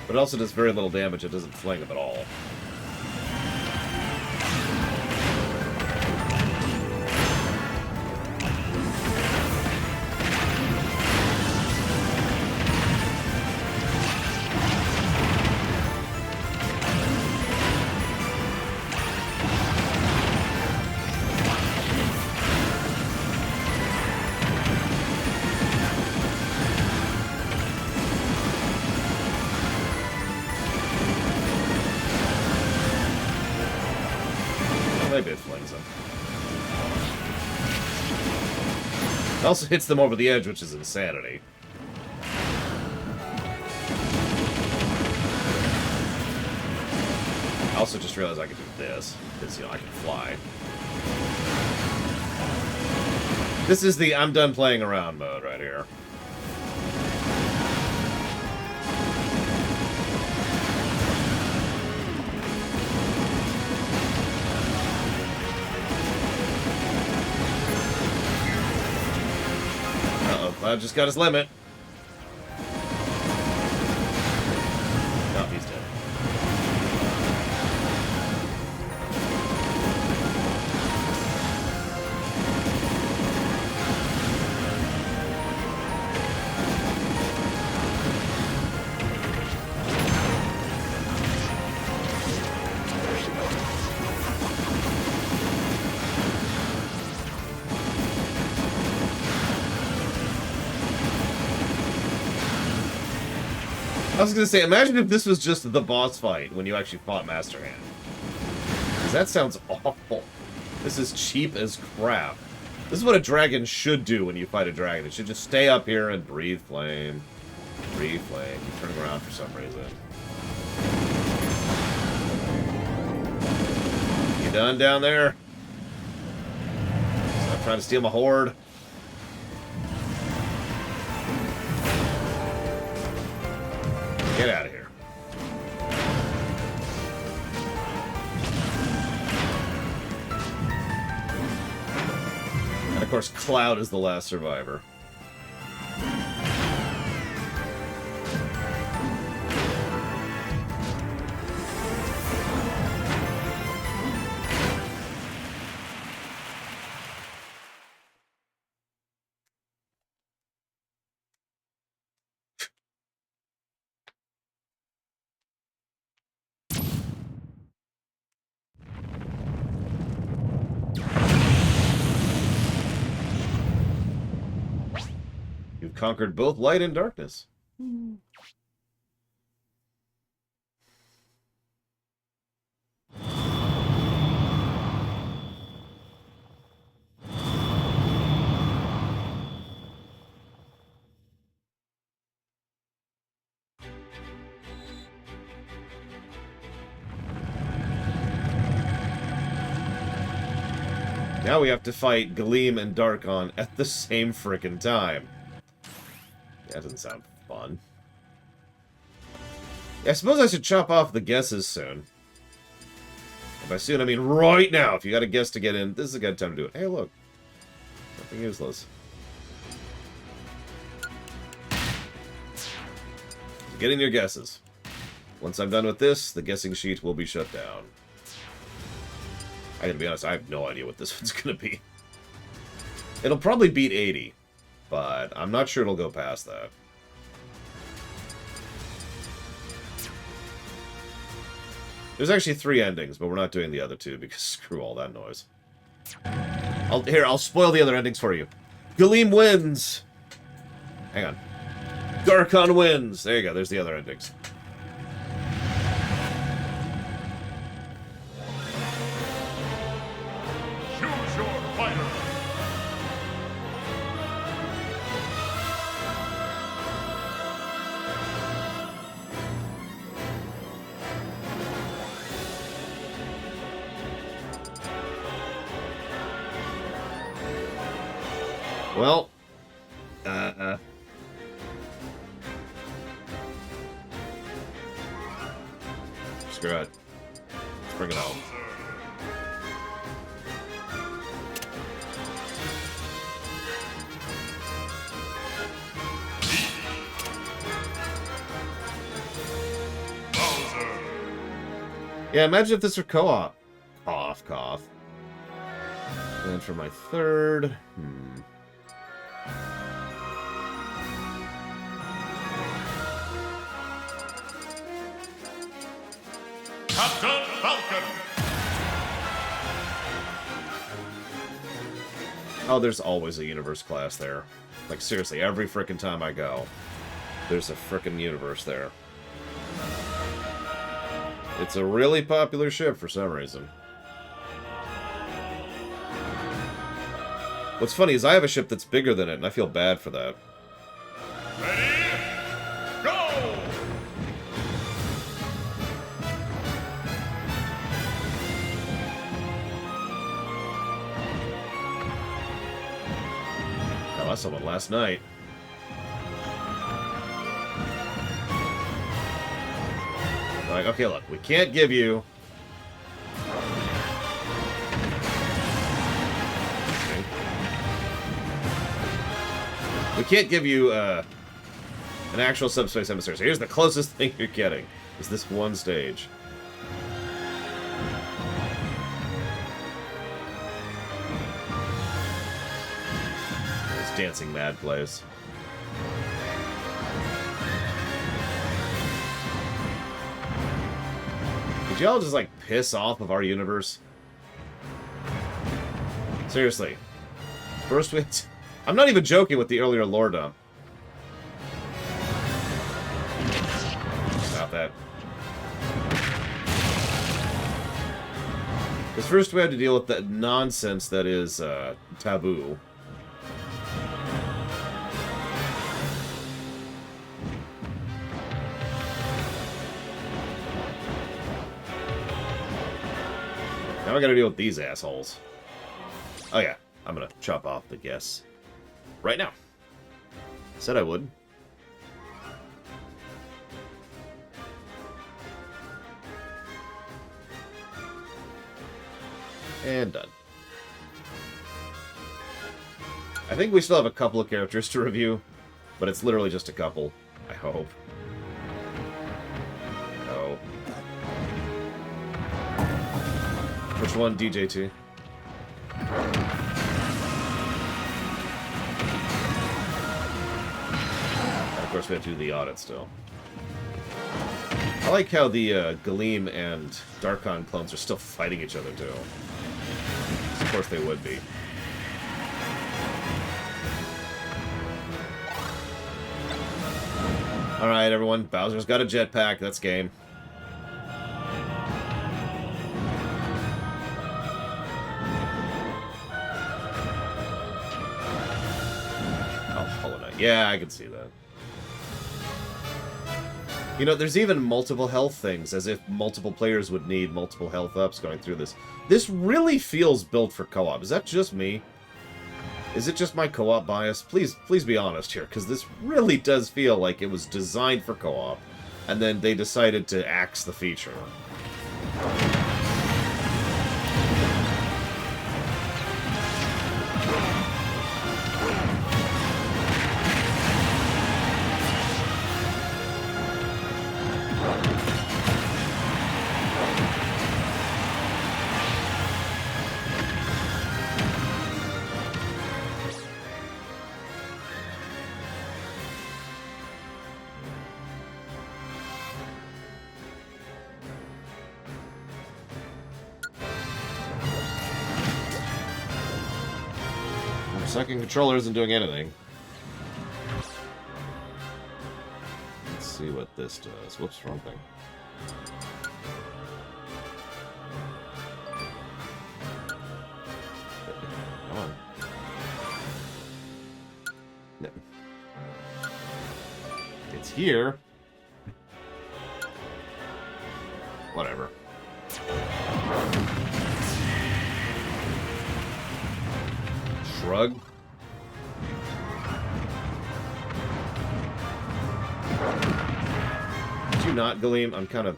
but it also does very little damage. It doesn't fling him at all. Maybe it flings them. It also hits them over the edge, which is insanity. I also just realized I could do this, because, you know, I can fly. This is the I'm done playing around mode right here. Cloud just got his limit. Oh, he's dead. I was gonna say, imagine if this was just the boss fight when you actually fought Master Hand. Because that sounds awful. This is cheap as crap. This is what a dragon should do when you fight a dragon. It should just stay up here and breathe flame. Breathe flame. You're turning around for some reason. You done down there? Stop trying to steal my horde. Get out of here. And of course, Cloud is the last survivor. You've conquered both light and darkness. Now we have to fight Gleam and Darkon at the same frickin' time. That doesn't sound fun. Yeah, I suppose I should chop off the guesses soon. And by soon, I mean right now. If you got a guess to get in, this is a good time to do it. Hey, look. Nothing useless. Get in your guesses. Once I'm done with this, the guessing sheet will be shut down. I gotta be honest, I have no idea what this one's gonna be. It'll probably beat 80. But I'm not sure it'll go past that. There's actually 3 endings, but we're not doing the other 2 because screw all that noise. I'll spoil the other endings for you. Gleam wins! Hang on. Darkon wins! There you go, there's the other endings. Choose your fighter. Well, screw it. Let's bring it on. Yeah, imagine if this were co-op. Cough, cough. And for my third... Captain Falcon. Oh, there's always a universe class there. Like, seriously, every frickin' time I go, there's a frickin' universe there. It's a really popular ship for some reason. What's funny is I have a ship that's bigger than it, and I feel bad for that. Ready? Go! Oh, I saw one last night. Like, okay, look, we can't give you... We can't give you, an actual subspace emissary. So here's the closest thing you're getting, is this one stage. This dancing mad place. Did y'all just, like, piss off of our universe? Seriously. First we... I'm not even joking with the earlier lore dump. Because first we have to deal with that nonsense that is taboo. Now I gotta deal with these assholes. Oh yeah, I'm gonna chop off the guess right now. Said I would. And done. I think we still have a couple of characters to review, but it's literally just a couple, I hope. Oh. Which one, DJT? Of course, we have to do the audit still. I like how the Galeem and Darkon clones are still fighting each other, too. Of course they would be. Alright, everyone. Bowser's got a jetpack. That's game. Oh, Hollow Knight. Yeah, I can see that. You know, there's even multiple health things, as if multiple players would need multiple health ups going through this. This really feels built for co-op. Is that just me? Is it just my co-op bias? Please be honest here, because this really does feel like it was designed for co-op, and then they decided to axe the feature. Second controller isn't doing anything. Let's see what this does. Whoops, wrong thing. Come on. No. It's here. Whatever. Shrug. Did you not, Galeem? I'm kind of...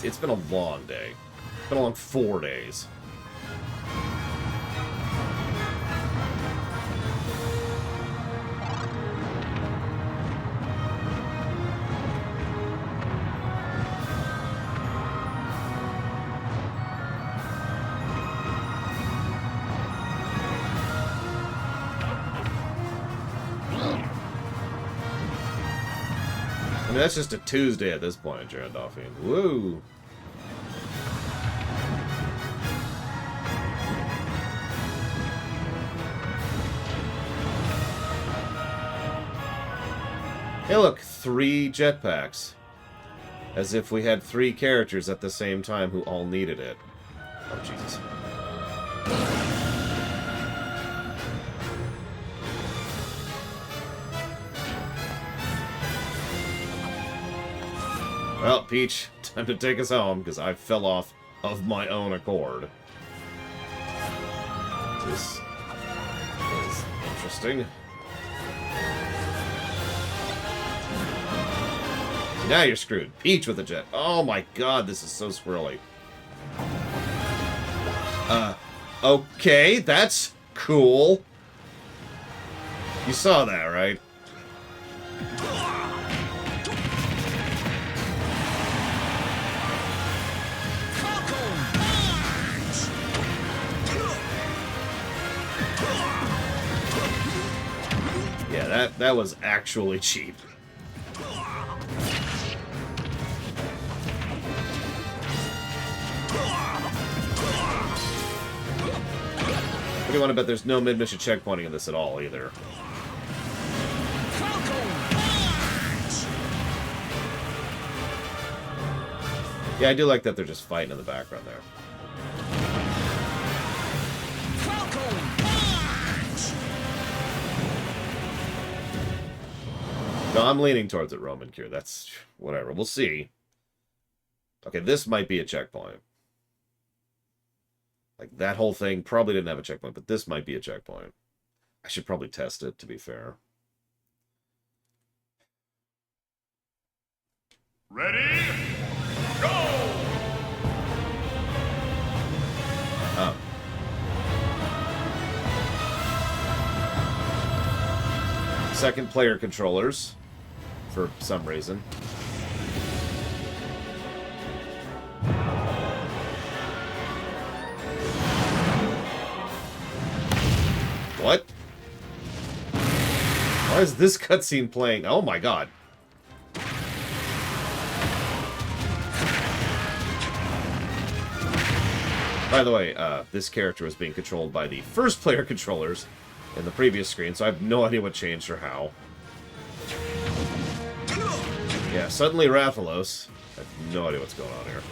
It's been a long day. It's been a long 4 days. I mean, that's just a Tuesday at this point, Jared Dolphin. Woo! Hey look, 3 jetpacks. As if we had 3 characters at the same time who all needed it. Oh, Jesus. Well, Peach, time to take us home, because I fell off of my own accord. This is interesting. Now you're screwed. Peach with a jet. Oh my god, this is so squirrely. Okay, that's cool. You saw that, right? Yeah, that was actually cheap. What do you want to bet there's no mid-mission checkpointing in this at all, either? Yeah, I do like that they're just fighting in the background there. No, I'm leaning towards it, Roman Cure. That's whatever. We'll see. Okay, this might be a checkpoint. Like, that whole thing probably didn't have a checkpoint, but this might be a checkpoint. I should probably test it, to be fair. Ready? Go! Oh. Second player controllers, for some reason. What? Why is this cutscene playing? Oh my god. By the way, this character was being controlled by the first player controllers in the previous screen, so I have no idea what changed or how. Yeah, suddenly Rathalos. I have no idea what's going on here.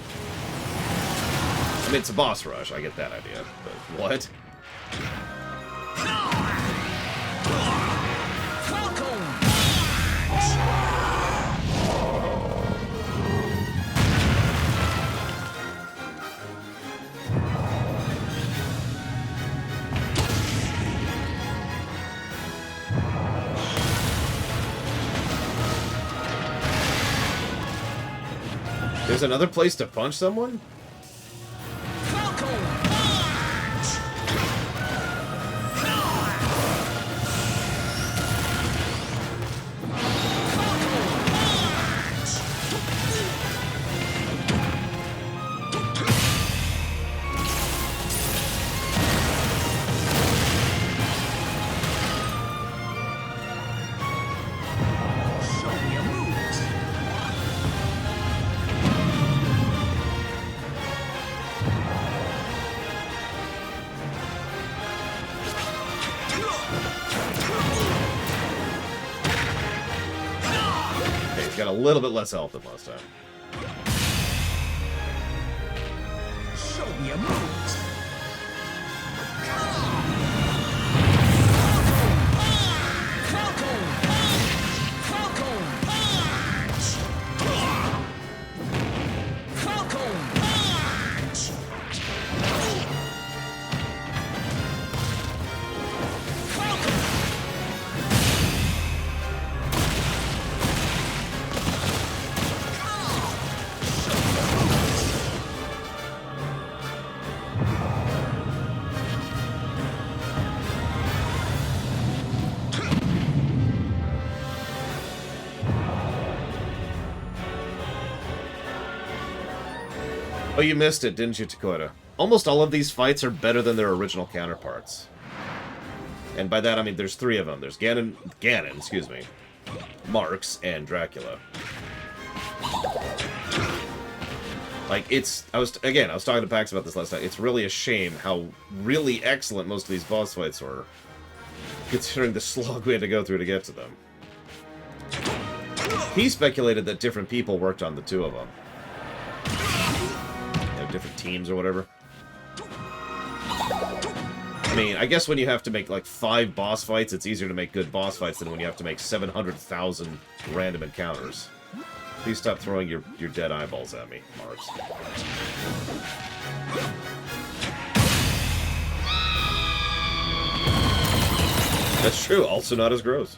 I mean, it's a boss rush, I get that idea, but what? There's another place to punch someone? Got a little bit less health than last time. Show me your moves. Oh, you missed it, didn't you, Takota? Almost all of these fights are better than their original counterparts. And by that, I mean there's three of them. There's Ganon, excuse me, Marx, and Dracula. Like, I was talking to Pax about this last night. It's really a shame how really excellent most of these boss fights were, considering the slog we had to go through to get to them. He speculated that different people worked on the two of them. Different teams or whatever. I mean, I guess when you have to make like 5 boss fights, it's easier to make good boss fights than when you have to make 700,000 random encounters. Please stop throwing your dead eyeballs at me, Marks. That's true, also not as gross.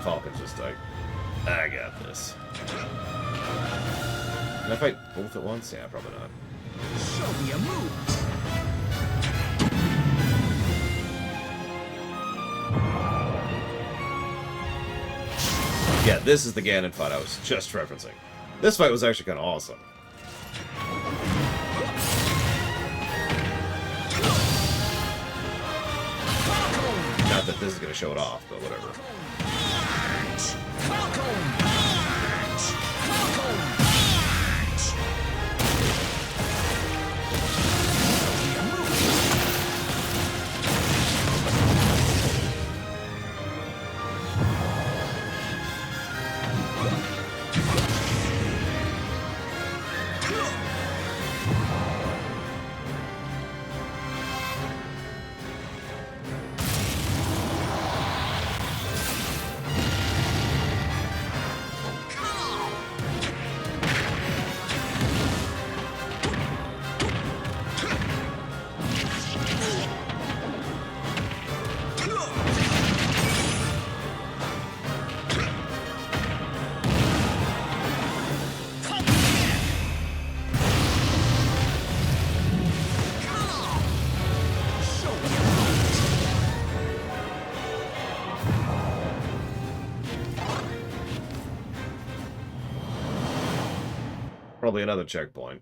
Falcon's just like, I got this. Can I fight both at once? Yeah, probably not. Show me a move. Yeah, this is the Ganon fight I was just referencing. This fight was actually kind of awesome. Not that this is going to show it off, but whatever. Probably another checkpoint.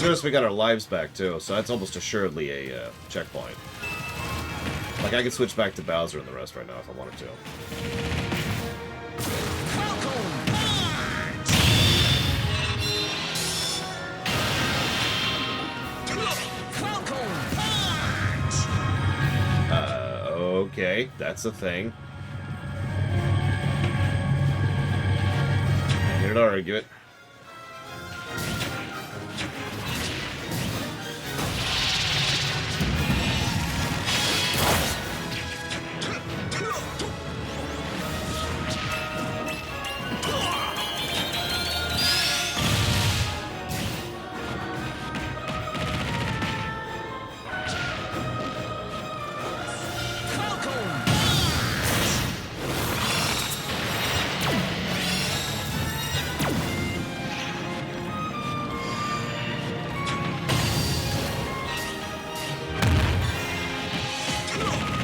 Notice we got our lives back too, so that's almost assuredly a checkpoint. Like I could switch back to Bowser and the rest right now if I wanted to. Okay, that's a thing. Here to argue it.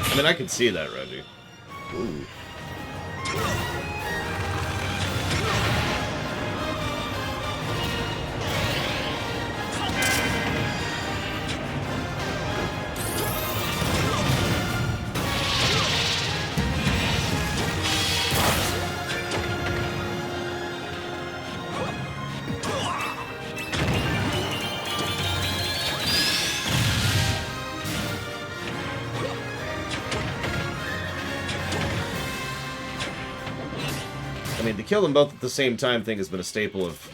I mean, I can see that, Reggie. Ooh. I mean, to kill them both at the same time thing has been a staple of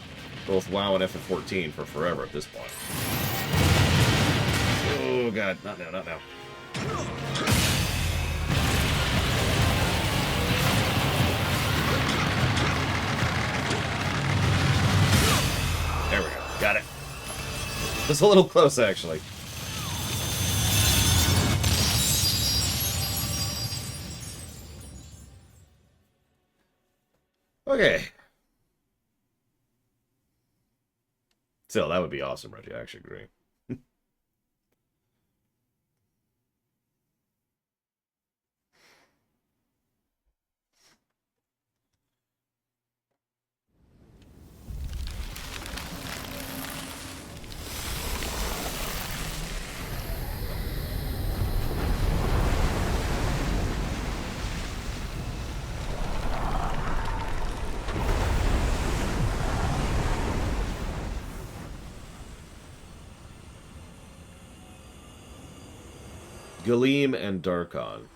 both WoW and FF14 for forever at this point. Oh god, not now, not now. There we go, got it. Just a little close, actually. Okay. Still, that would be awesome, Reggie. I actually agree. Galeem and Darkon.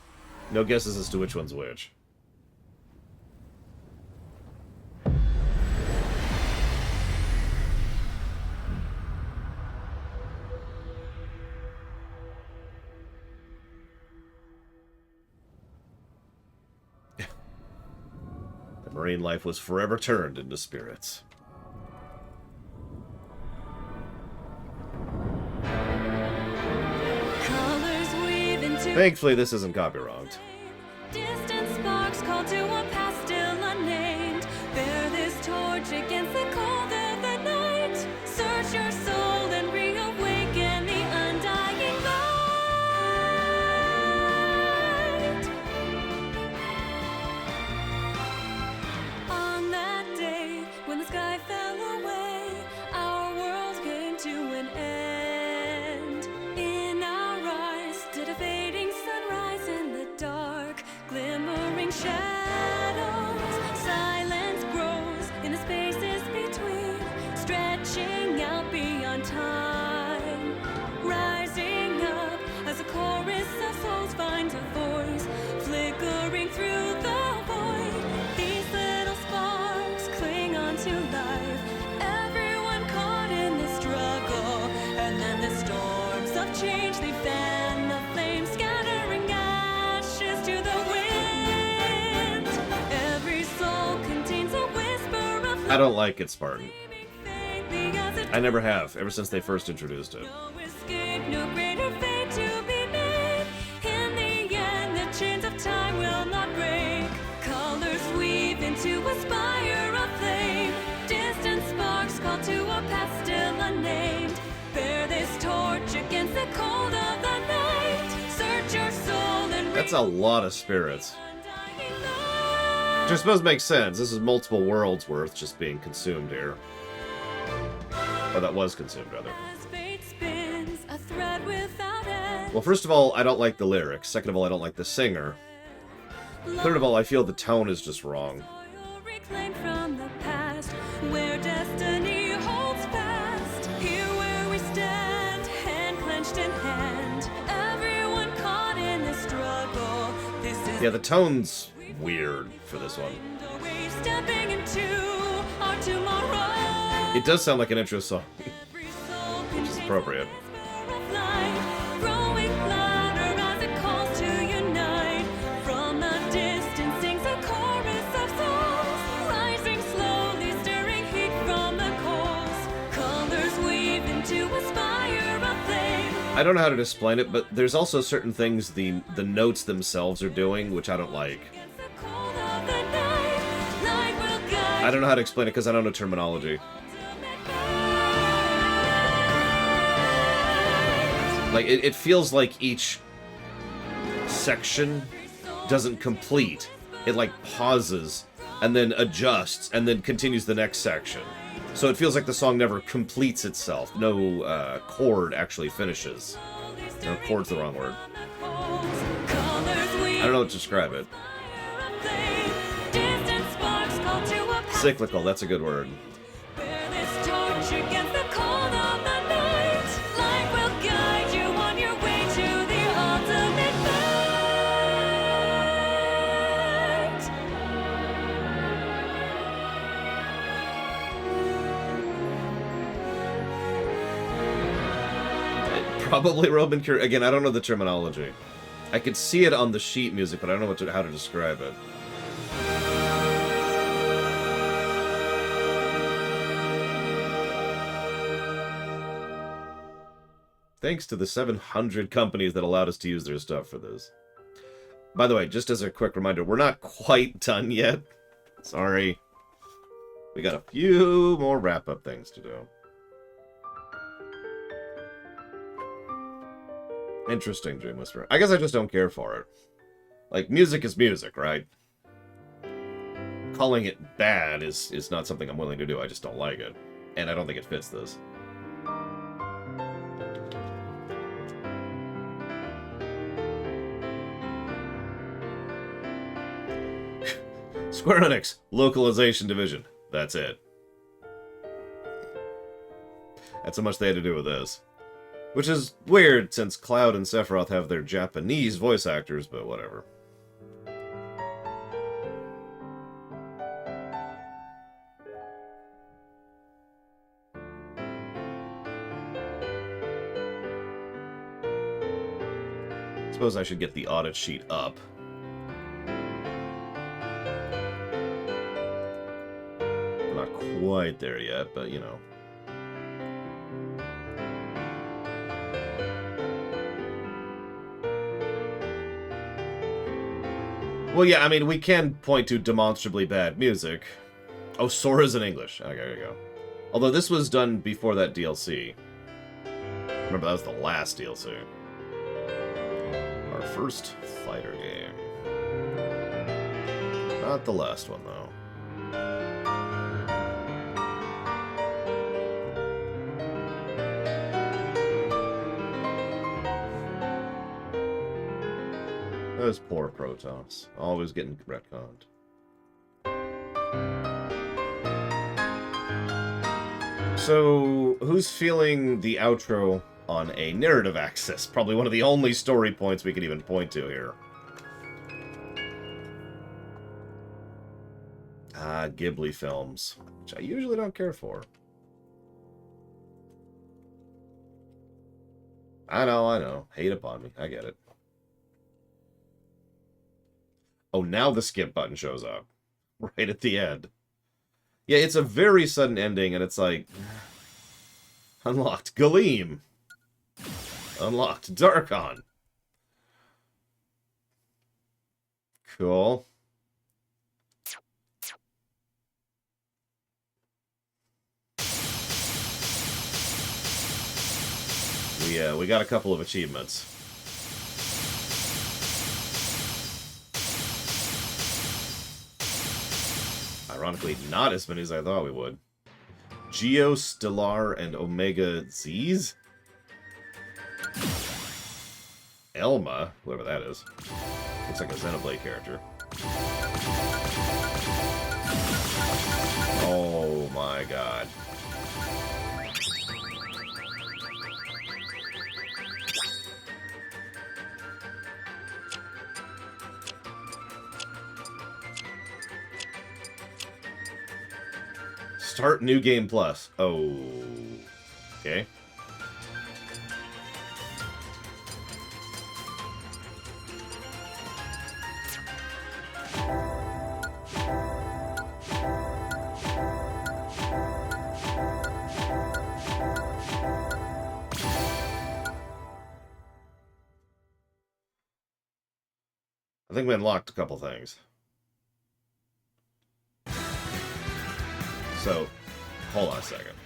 No guesses as to which one's which. The marine life was forever turned into spirits. Thankfully, this isn't copywronged. Distant sparks call to a past still unnamed. Bear this torch against the cold of the night. Search your soul and reawaken the undying light. On that day, when the sky fell away, our world came to an end. In our eyes stood a fading sunrise in the dark, glimmering shadows. Silence grows in the spaces between, stretching out beyond time. Rising up as a chorus of souls finds a voice, flickering through the void. These little sparks cling on to life. Everyone change, they fan the flames, scattering ashes to the wind. Every soul contains a whisper of I don't like it, Spartan. faintly as it I never have, ever since they first introduced it. no escape, no greater fate to be made. In the end, the chains of time will not break. Colors weave into a spire of flame. Distant sparks call to a path still unnamed. Bear this torch against the cold of the night. Search your soul and That's a lot of spirits. undying light. Which I suppose makes sense. This is multiple worlds worth just being consumed here. Or that was consumed, rather. As fate spins a thread without end. Well, first of all, I don't like the lyrics. Second of all, I don't like the singer. Third of all, I feel the tone is just wrong. Soil reclaimed from the past, where destiny holds fast. Here where we stand, hand clenched in hand. Everyone caught in this struggle. This is Yeah, the tone's weird for this one. the wave stepping into our tomorrow. It does sound like an intro song. Every soul contains appropriate. a whisper of light, growing louder as it calls to unite. From the distance sings a chorus of souls, rising slowly, stirring heat from the coals. Colors weave into a spire of flame. I don't know how to explain it, but there's also certain things the notes themselves are doing, which I don't like. Against the cold of the night, light will guide I don't know how to explain it because I don't know terminology. Like, it feels like each section doesn't complete. It, like, pauses, and then adjusts, and then continues the next section. So it feels like the song never completes itself. No chord actually finishes. No, chord's the wrong word. I don't know what to describe it. Cyclical, that's a good word. Bear this torch against the cold of the night. Light will guide you on your way to the ultimate Probably Roman Cure. Again, I don't know the terminology. I could see it on the sheet music, but I don't know how to describe it. Thanks to the 700 companies that allowed us to use their stuff for this. By the way, just as a quick reminder, we're not quite done yet. Sorry. We got a few more wrap-up things to do. Interesting, Dream Whisperer. I guess I just don't care for it. Like, music is music, right? Calling it bad is not something I'm willing to do. I just don't like it. And I don't think it fits this. Square Enix, localization division. That's it. That's how much they had to do with this. Which is weird, since Cloud and Sephiroth have their Japanese voice actors, but whatever. Suppose I should get the audit sheet up. We're not quite there yet, but you know. Well, yeah, I mean, we can point to demonstrably bad music. Oh, Sora's in English. Okay, there you go. Although this was done before that DLC. Remember, that was the last DLC. Our first fighter game. Not the last one, though. Those poor Protoss. Always getting retconned. So, who's feeling the outro on a narrative axis? Probably one of the only story points we could even point to here. Ah, Ghibli films, which I usually don't care for. I know. Hate upon me. I get it. Oh, now the skip button shows up. Right at the end. Yeah, it's a very sudden ending, and it's like... Unlocked Galeem. Unlocked Darkon. Cool. We got a couple of achievements. Ironically, not as many as I thought we would. Geo, Stellar, and Omega Z's? Elma, whoever that is. Looks like a Xenoblade character. Oh my god. Start New Game Plus. Oh. Okay. I think we unlocked a couple things. So, hold on a second.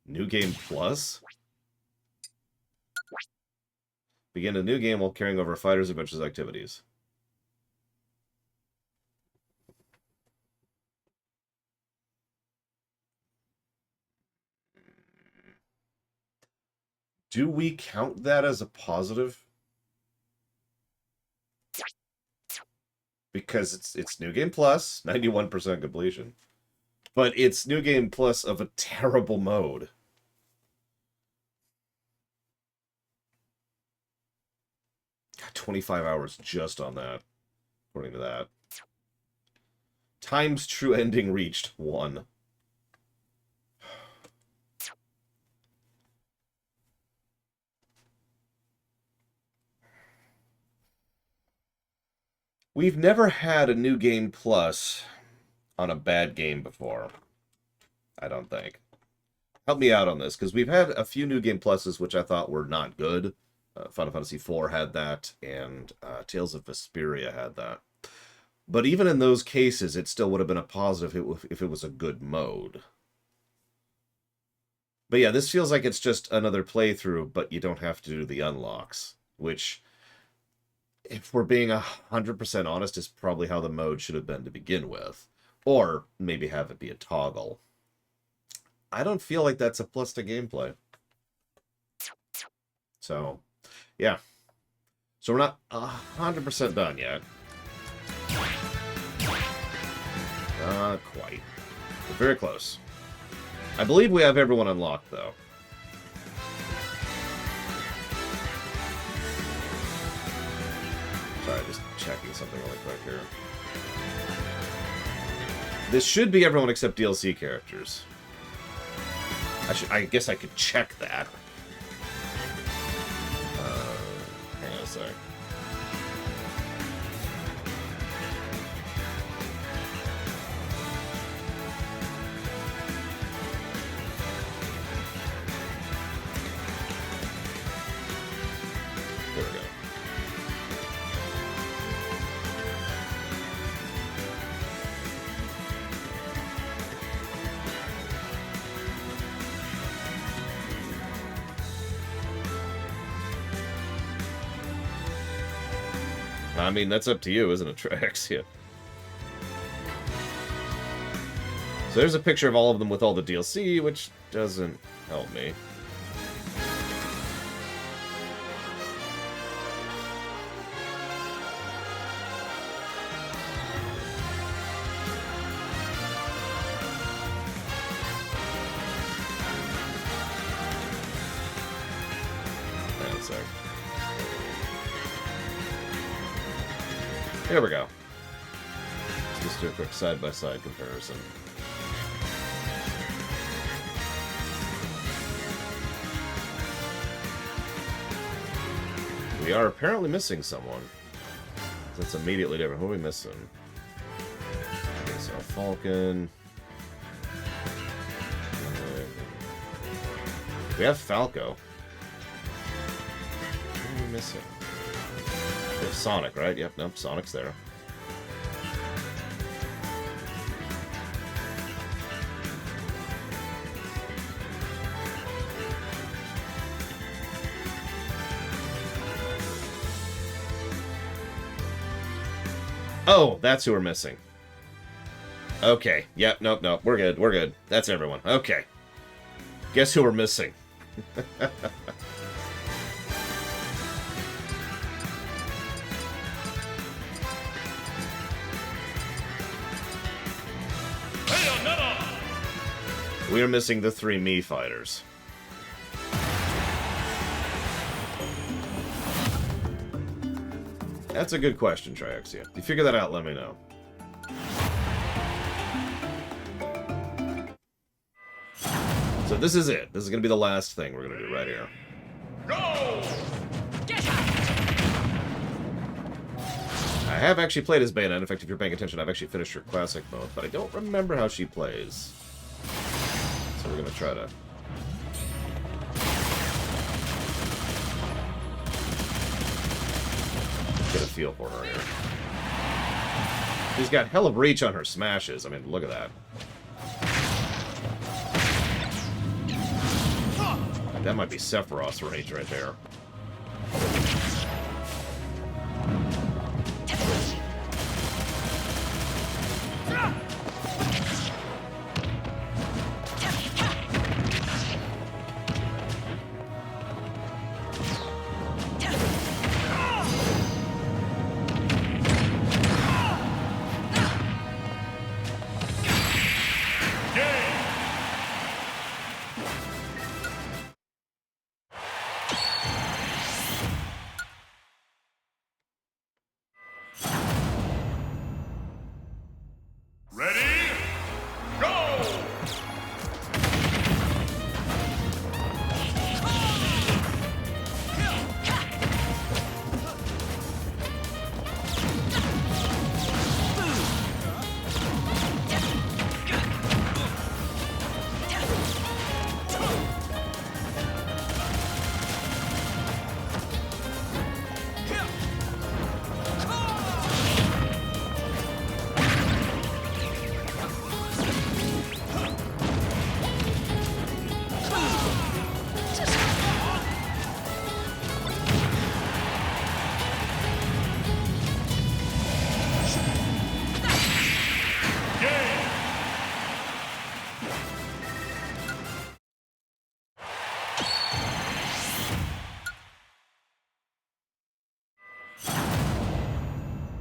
New Game Plus? Begin a new game while carrying over fighters' adventures activities. Do we count that as a positive? Because it's New Game Plus, 91% completion. But it's New Game Plus of a terrible mode. God, 25 hours just on that, according to that. Times true ending reached 1. We've never had a New Game Plus on a bad game before. I don't think. Help me out on this, because we've had a few New Game Pluses which I thought were not good. Final Fantasy IV had that, and Tales of Vesperia had that. But even in those cases, it still would have been a positive if it was a good mode. But yeah, this feels like it's just another playthrough, but you don't have to do the unlocks, which, if we're being 100% honest, is probably how the mode should have been to begin with. Or maybe have it be a toggle. I don't feel like that's a plus to gameplay. So, yeah. So we're not 100% done yet. Not quite. We're very close. I believe we have everyone unlocked, though. Sorry, just checking something really quick here. This should be everyone except DLC characters. I guess I could check that. Hang on a sec. There we go. I mean, that's up to you, isn't it, Traxia? So there's a picture of all of them with all the DLC, which doesn't help me. Hang on a sec. There we go. Let's just do a quick side-by-side comparison. we are apparently missing someone. That's immediately different. Who are we missing? Okay, so Falcon. We have Falco. Who are we missing? We have Sonic, right? Yep, nope, Sonic's there. Oh, that's who we're missing. Okay. Yep, nope, nope. We're good, we're good. That's everyone. Okay. Guess who we're missing? We are missing the 3 Mii fighters. That's a good question, Triaxia. If you figure that out, let me know. So this is it. This is going to be the last thing we're going to do right here. Go! I have actually played as Bayonetta. In fact, if you're paying attention, I've actually finished her classic mode, but I don't remember how she plays. So we're going to try to... get a feel for her here. She's got hell of reach on her smashes. I mean, look at that. That might be Sephiroth's range right there. Ready? Go!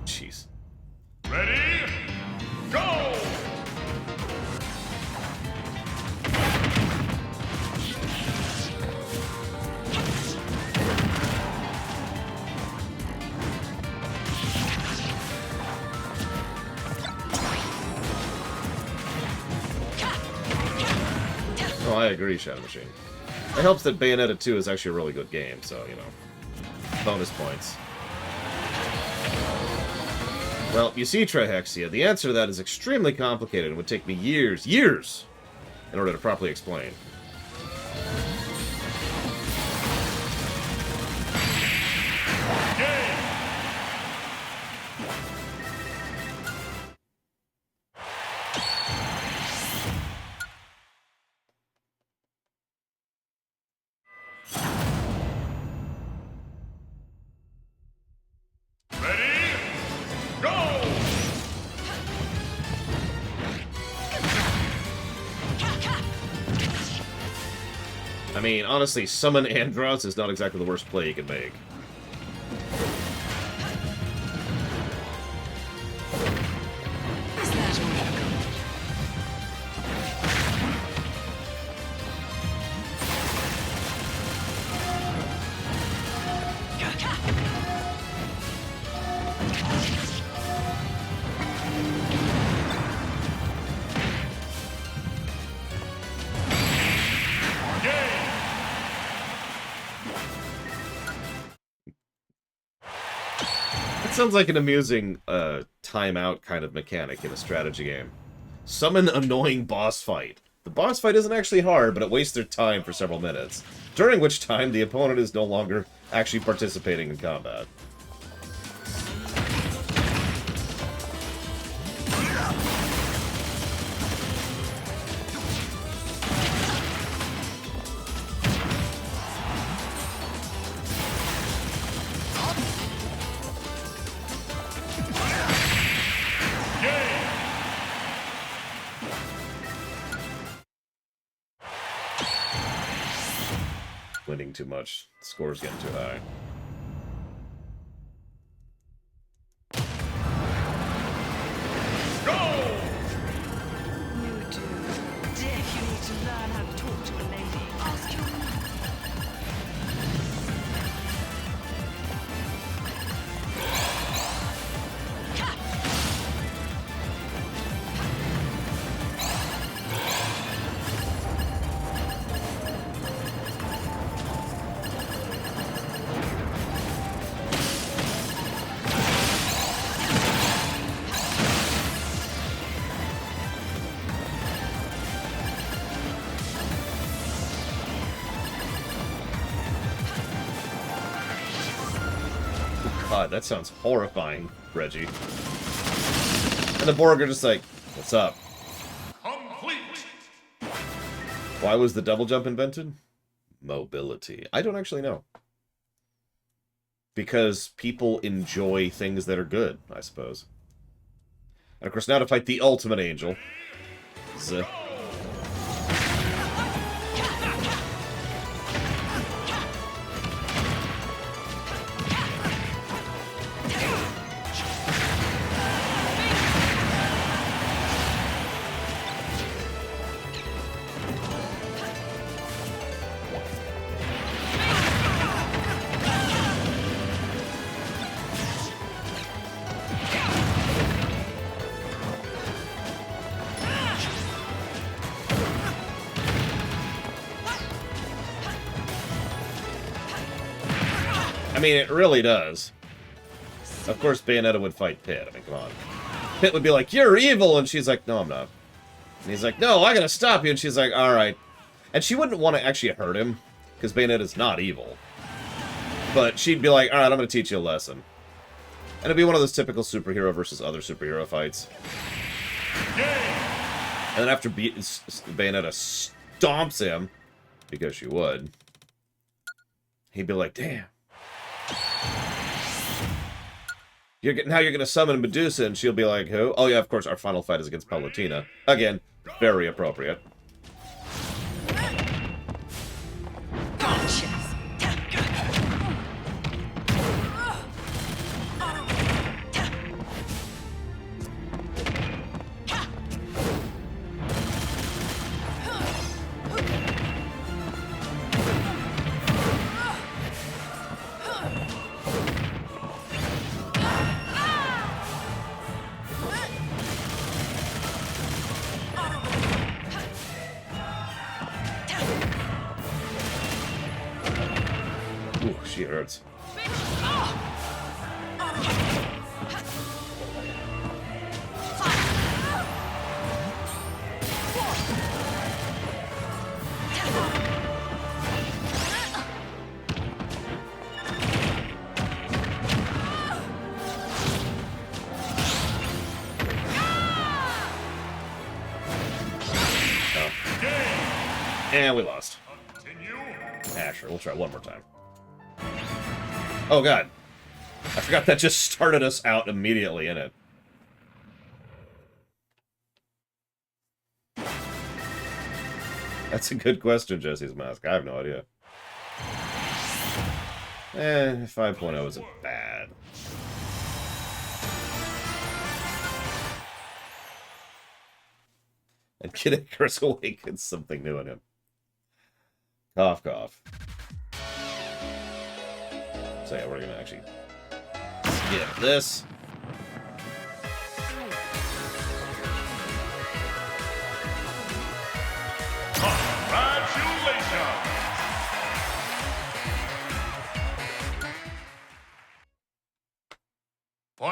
Jeez. Ready? Go! Oh, I agree, Shadow Machine. It helps that Bayonetta 2 is actually a really good game, so, you know, bonus points. Well, you see, Trihexia, the answer to that is extremely complicated and would take me years, in order to properly explain. Ready? Go! I mean, honestly, summon Andros is not exactly the worst play you can make. sounds like an amusing timeout kind of mechanic in a strategy game. Summon annoying boss fight. The boss fight isn't actually hard, but it wastes their time for several minutes, during which time the opponent is no longer actually participating in combat. Winning too much. The score's getting too high. You do definitely need to learn how to talk to a lady. Ask your God, that sounds horrifying, Reggie. And the Borg are just like, what's up? Complete. Why was the double jump invented? Mobility. I don't actually know. Because people enjoy things that are good, I suppose. And of course, now to fight the Ultimate Angel. Z. I mean, it really does. Of course, Bayonetta would fight Pit. I mean, come on. Pit would be like, you're evil! And she's like, no, I'm not. And he's like, no, I gotta stop you. And she's like, alright. And she wouldn't want to actually hurt him, because Bayonetta's not evil. But she'd be like, alright, I'm gonna teach you a lesson. And it'd be one of those typical superhero versus other superhero fights. And then after Bayonetta stomps him, because she would, he'd be like, damn. Now you're gonna summon Medusa, and she'll be like, who? Oh yeah, of course, our final fight is against Palutena. Again, very appropriate. Ooh, she hurts. And we lost. Ah, sure, we'll try one more time. Oh god. I forgot that just started us out immediately in it. That's a good question, Jesse's Mask. I have no idea. 5.0 isn't bad. And Kid Icarus awakens something new in him. Cough, cough. So yeah, we're gonna actually skip this. Congratulations!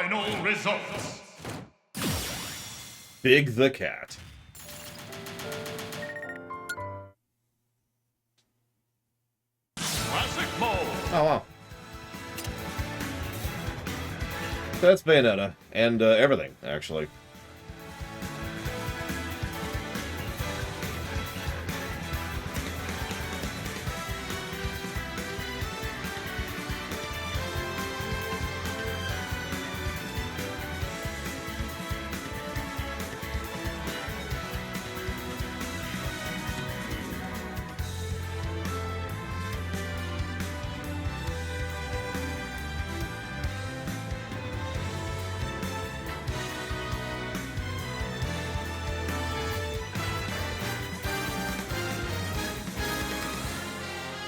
final results. Big the Cat. Classic mode. Oh, wow. That's Bayonetta. And everything, actually.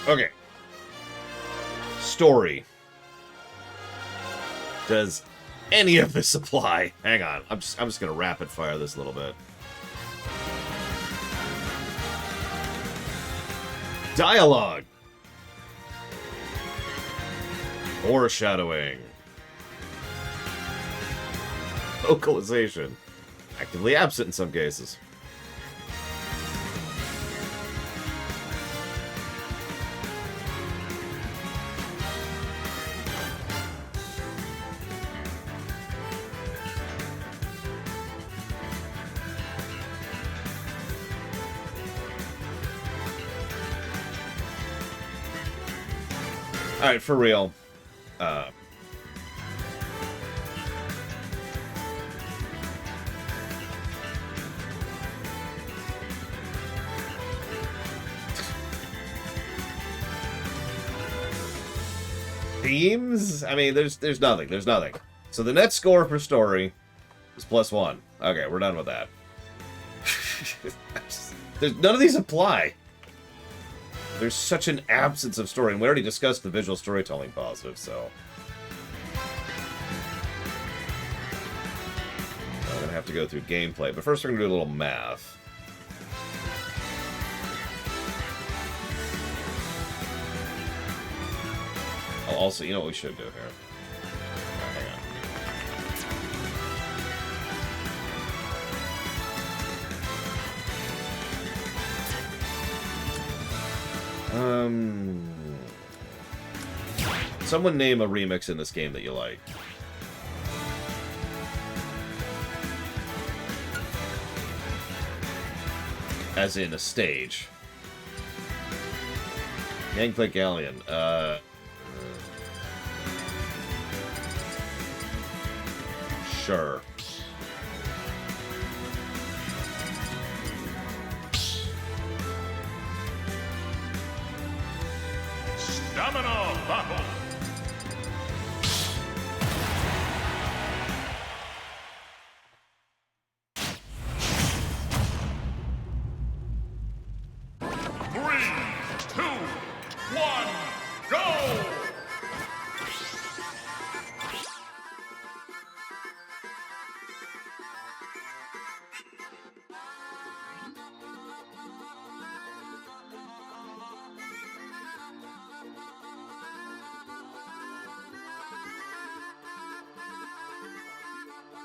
Okay. Story. Does any of this apply? Hang on. I'm just gonna rapid fire this a little bit. Dialogue. Foreshadowing. Vocalization. Actively absent in some cases. Alright, for real. Themes? I mean, there's nothing. There's nothing. So the net score for story is +1. Okay, we're done with that. There's none of these apply. There's such an absence of story, and we already discussed the visual storytelling positive, so... I'm gonna have to go through gameplay, but first we're gonna do a little math. Oh, also, you know what we should do here? Hang on. Someone name a remix in this game that you like. As in a stage. Gangplank Galleon. Sure. Stamina battle. Three, two, one, go!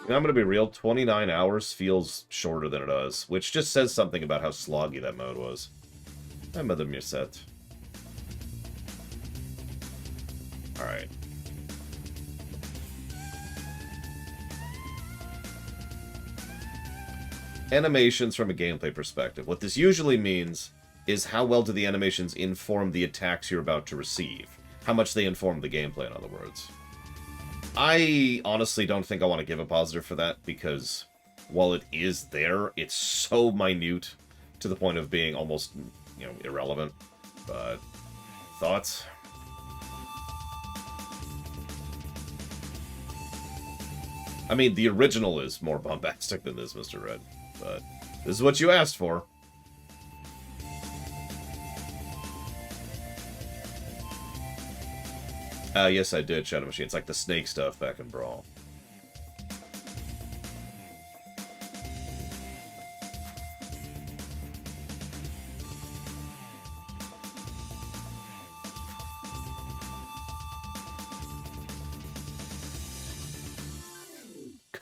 I'm gonna be real, 29 hours feels shorter than it does, which just says something about how sloggy that mode was. Hi, Mother Musette. Alright. Animations from a gameplay perspective. What this usually means is how well do the animations inform the attacks you're about to receive. How much they inform the gameplay, in other words. I honestly don't think I want to give a positive for that, because while it is there, it's so minute to the point of being almost, you know, irrelevant. But, thoughts? I mean, the original is more bombastic than this, Mr. Red, but this is what you asked for. Yes, I did, Shadow Machine. It's like the snake stuff back in Brawl.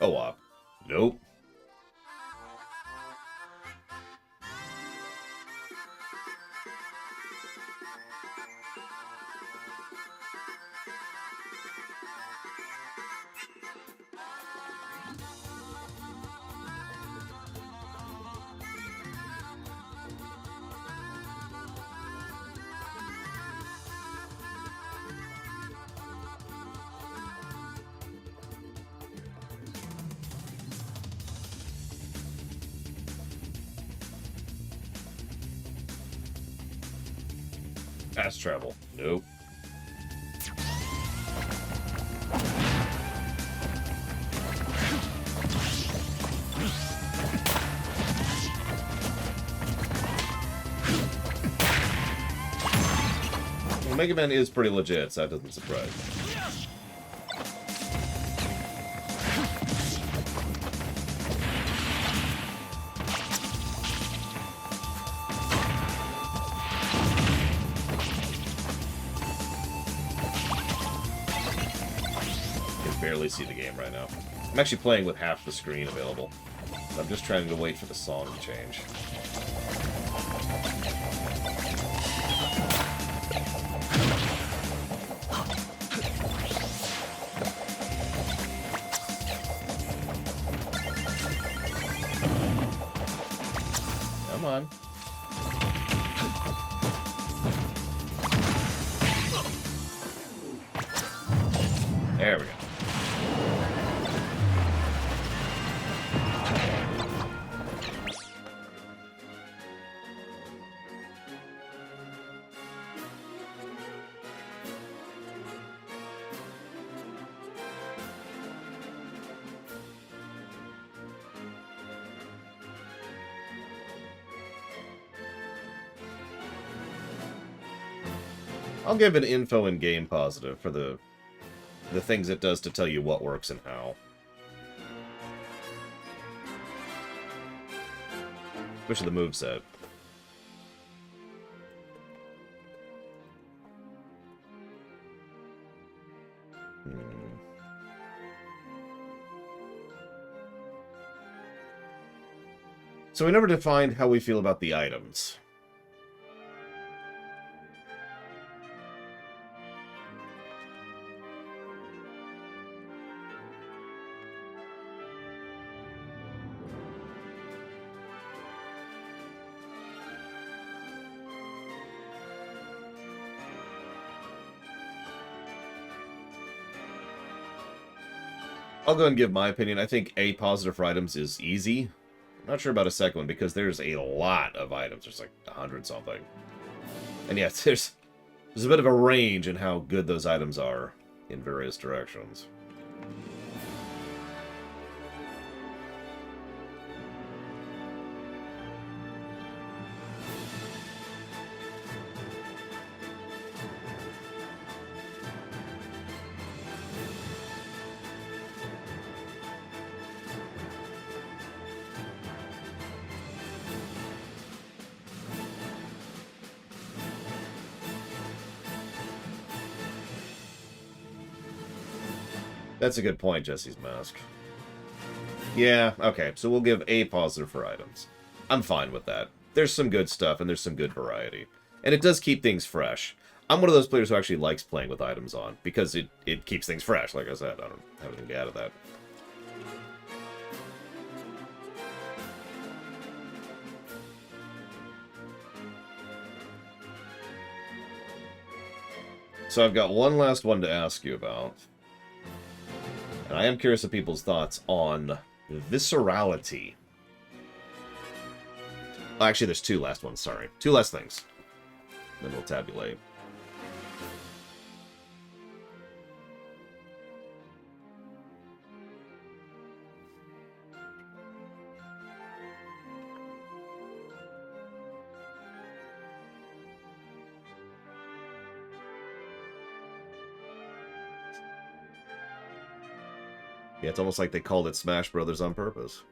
co-op. Nope. Fast travel. Nope. Well, Mega Man is pretty legit, so that doesn't surprise me. Barely see the game right now. I'm actually playing with half the screen available. I'm just trying to wait for the song to change. Come on. There we go. I'll give an info and game positive for the things it does to tell you what works and how. Especially the moveset. So we never defined how we feel about the items. I'll go and give my opinion. I think A positive for items is easy. I'm not sure about a second one because there's a lot of items. There's like 100 something. And yeah, there's a bit of a range in how good those items are in various directions. That's a good point, Jesse's Mask. Yeah, okay, so we'll give A positive for items. I'm fine with that. There's some good stuff, and there's some good variety. And it does keep things fresh. I'm one of those players who actually likes playing with items on, because it keeps things fresh, like I said. I don't have anything to add to that. So I've got one last one to ask you about. And I am curious of people's thoughts on viscerality. Actually, there's two last ones, sorry. Two last things. Then we'll tabulate. Yeah, it's almost like they called it Smash Brothers on purpose.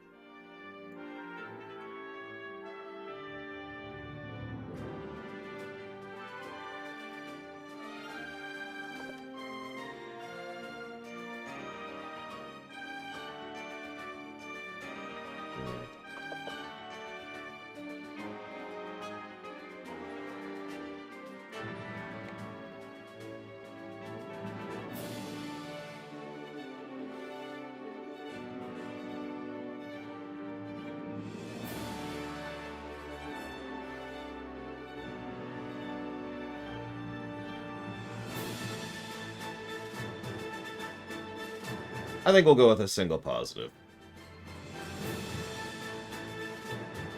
I think we'll go with a single positive.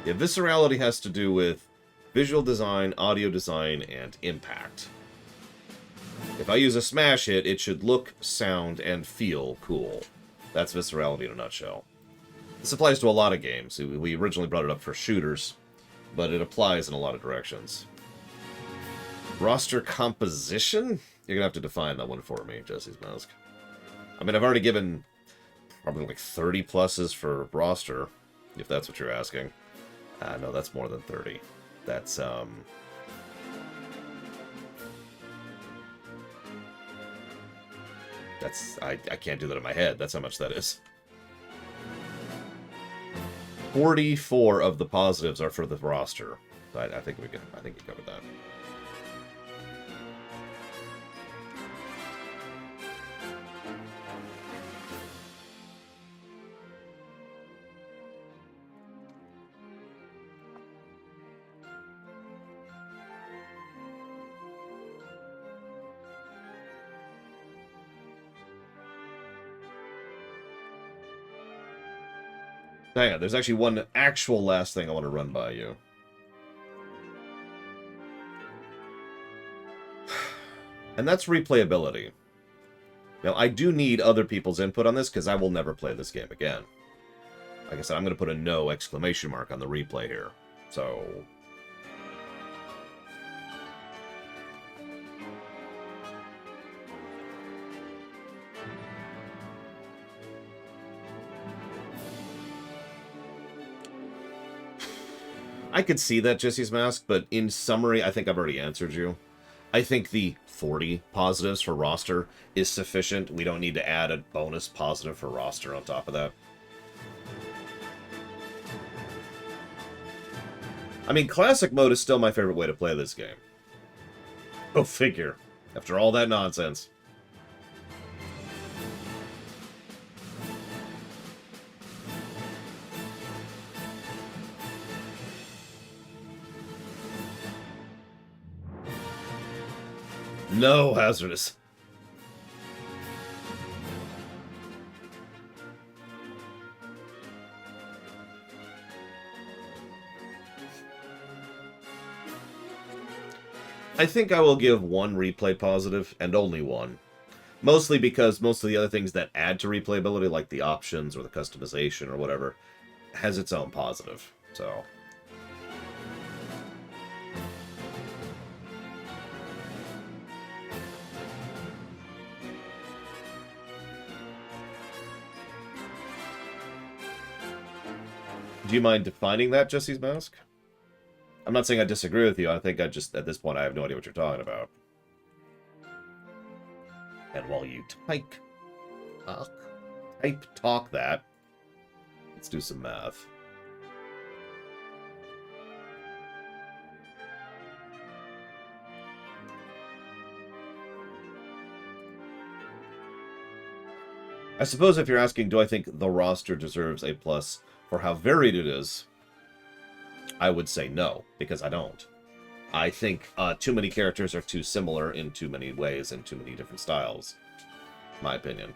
Yeah, viscerality has to do with visual design, audio design, and impact. If I use a smash hit, it should look, sound, and feel cool. That's viscerality in a nutshell. This applies to a lot of games. We originally brought it up for shooters, but it applies in a lot of directions. Roster composition? You're gonna have to define that one for me, Jesse's Mask. I mean, I've already given probably like 30 pluses for roster, if that's what you're asking. No, that's more than 30. That's, I can't do that in my head. That's how much that is. 44 of the positives are for the roster. I think we covered that. Hang on, there's actually one actual last thing I want to run by you. And that's replayability. Now, I do need other people's input on this, because I will never play this game again. Like I said, I'm going to put a no exclamation mark on the replay here. So... I could see that, Jesse's Mask, but in summary, I think I've already answered you. I think the 40 positives for roster is sufficient. We don't need to add a bonus positive for roster on top of that. I mean, classic mode is still my favorite way to play this game. Go figure. After all that nonsense. No, hazardous. I think I will give one replay positive, and only one. Mostly because most of the other things that add to replayability, like the options or the customization or whatever, has its own positive. So... Do you mind defining that, Jesse's Mask? I'm not saying I disagree with you. I think I just, at this point, I have no idea what you're talking about. And while you talk that, let's do some math. I suppose if you're asking, do I think the roster deserves a plus for how varied it is, I would say no, because I don't. I think too many characters are too similar in too many ways and too many different styles. My opinion.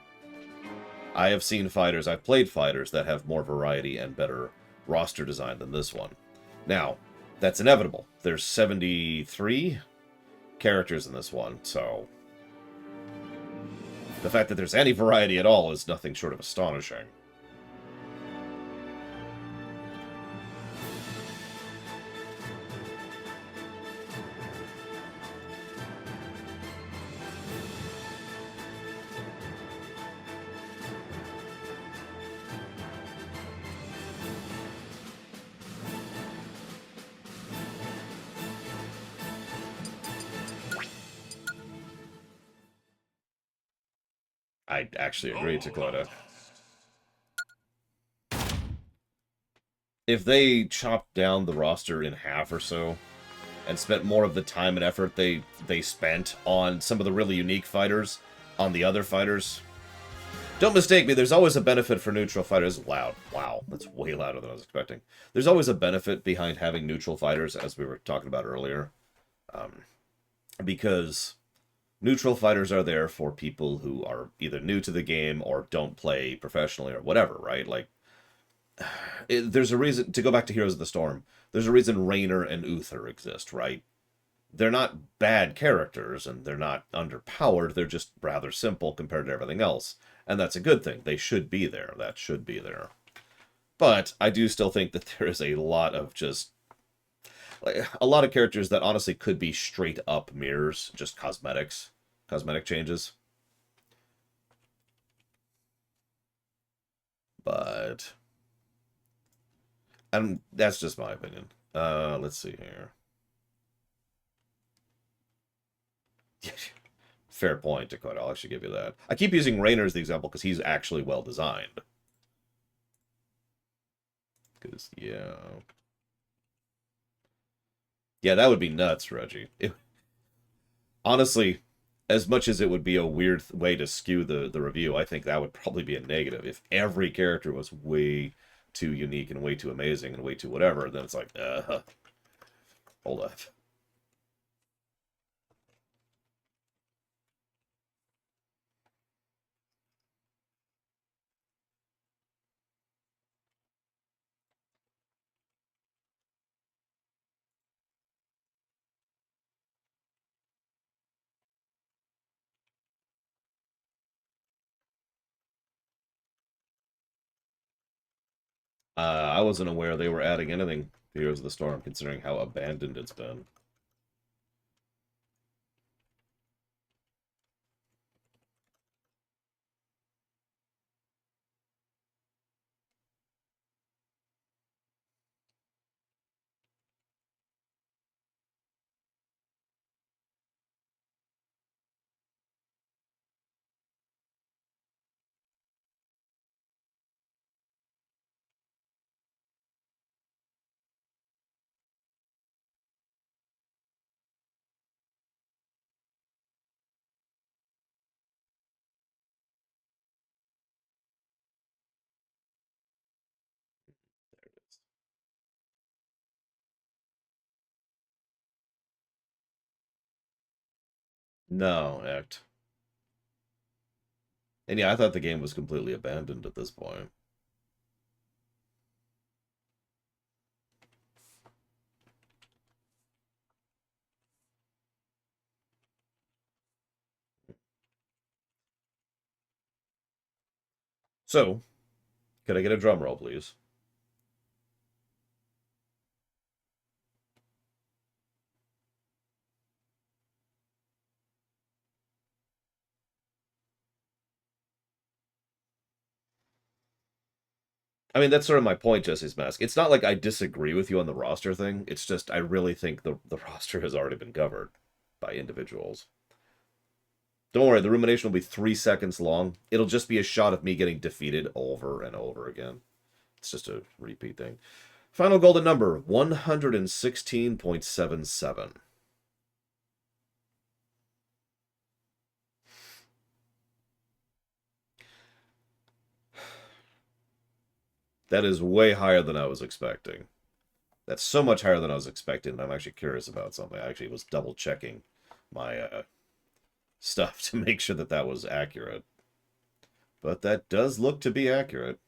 I have seen fighters, I've played fighters that have more variety and better roster design than this one. Now, that's inevitable. There's 73 characters in this one, so... the fact that there's any variety at all is nothing short of astonishing. I actually agree, Dakota. If they chopped down the roster in half or so, and spent more of the time and effort they spent on some of the really unique fighters, on the other fighters... Don't mistake me, there's always a benefit for neutral fighters. Loud. Wow, that's way louder than I was expecting. There's always a benefit behind having neutral fighters, as we were talking about earlier. Because... Neutral fighters are there for people who are either new to the game or don't play professionally or whatever, right? Like, there's a reason, to go back to Heroes of the Storm, there's a reason Raynor and Uther exist, right? They're not bad characters, and they're not underpowered, they're just rather simple compared to everything else. And that's a good thing. They should be there. That should be there. But I do still think that there is a lot of just... like, a lot of characters that honestly could be straight up mirrors, just cosmetic changes. But... and that's just my opinion. Let's see here. Fair point, Dakota. I'll actually give you that. I keep using Raynor as the example because he's actually well designed. Because, yeah. Yeah, that would be nuts, Reggie. Honestly, as much as it would be a weird way to skew the review, I think that would probably be a negative. If every character was way too unique and way too amazing and way too whatever, then it's like, hold up. I wasn't aware they were adding anything to Heroes of the Storm, considering how abandoned it's been. No, act. And yeah, I thought the game was completely abandoned at this point. So, could I get a drum roll, please? I mean, that's sort of my point, Jesse's Mask. It's not like I disagree with you on the roster thing. It's just I really think the roster has already been covered by individuals. Don't worry, the rumination will be 3 seconds long. It'll just be a shot of me getting defeated over and over again. It's just a repeat thing. Final golden number, 116.77. That is way higher than I was expecting. That's so much higher than I was expecting, and I'm actually curious about something. I actually was double-checking my stuff to make sure that that was accurate. But that does look to be accurate.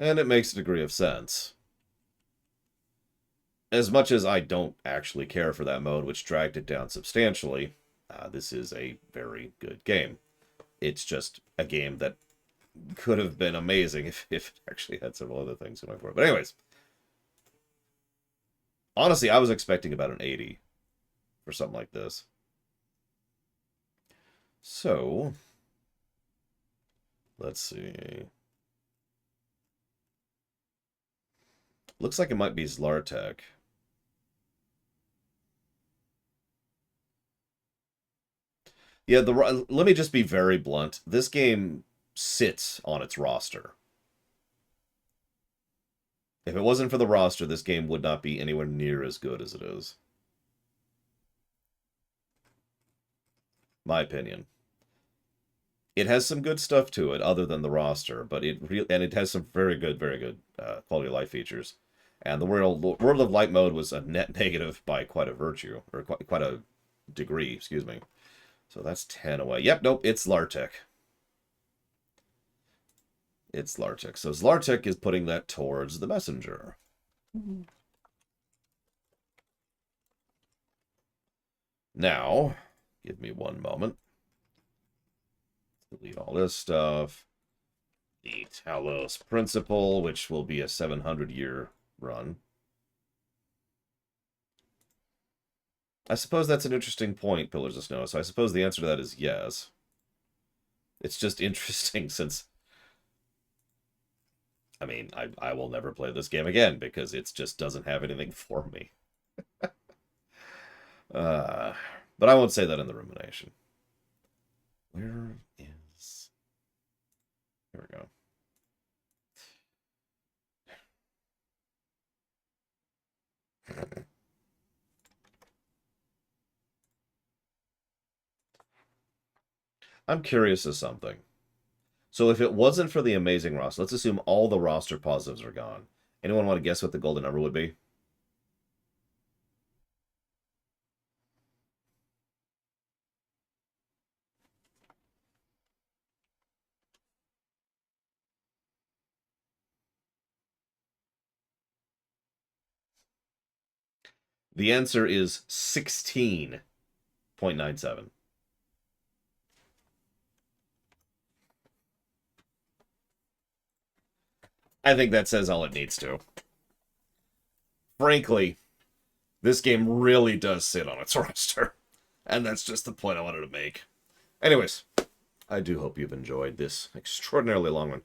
And it makes a degree of sense. As much as I don't actually care for that mode, which dragged it down substantially, this is a very good game. It's just a game that could have been amazing if it actually had several other things going for it. But anyways, honestly, I was expecting about an 80 for something like this. So, let's see. Looks like it might be Zlartek. Yeah, let me just be very blunt. This game sits on its roster. If it wasn't for the roster, this game would not be anywhere near as good as it is. My opinion. It has some good stuff to it, other than the roster, but it has some very good quality of life features. And the World of Light mode was a net negative by quite a virtue, or quite a degree, excuse me. So that's 10 away. Yep, nope, it's Zlartic. It's Zlartic. So Zlartic is putting that towards the messenger. Now, give me one moment. Delete all this stuff. The Talos Principle, which will be a 700-year run. I suppose that's an interesting point, Pillars of Snow. So I suppose the answer to that is yes. It's just interesting since... I mean, I will never play this game again because it just doesn't have anything for me. But I won't say that in the rumination. Where is... Here we go. I'm curious of something. So if it wasn't for the amazing roster, let's assume all the roster positives are gone. Anyone want to guess what the golden number would be? The answer is 16.97. I think that says all it needs to. Frankly, this game really does sit on its roster. And that's just the point I wanted to make. Anyways, I do hope you've enjoyed this extraordinarily long one.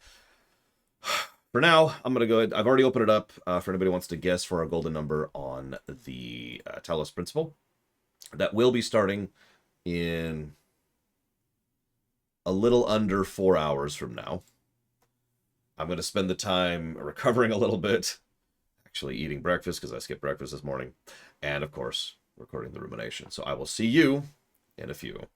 For now, I'm going to go ahead. I've already opened it up for anybody who wants to guess for our golden number on the Talos Principle. That will be starting in a little under 4 hours from now. I'm going to spend the time recovering a little bit, actually eating breakfast because I skipped breakfast this morning, and of course, recording the rumination. So I will see you in a few.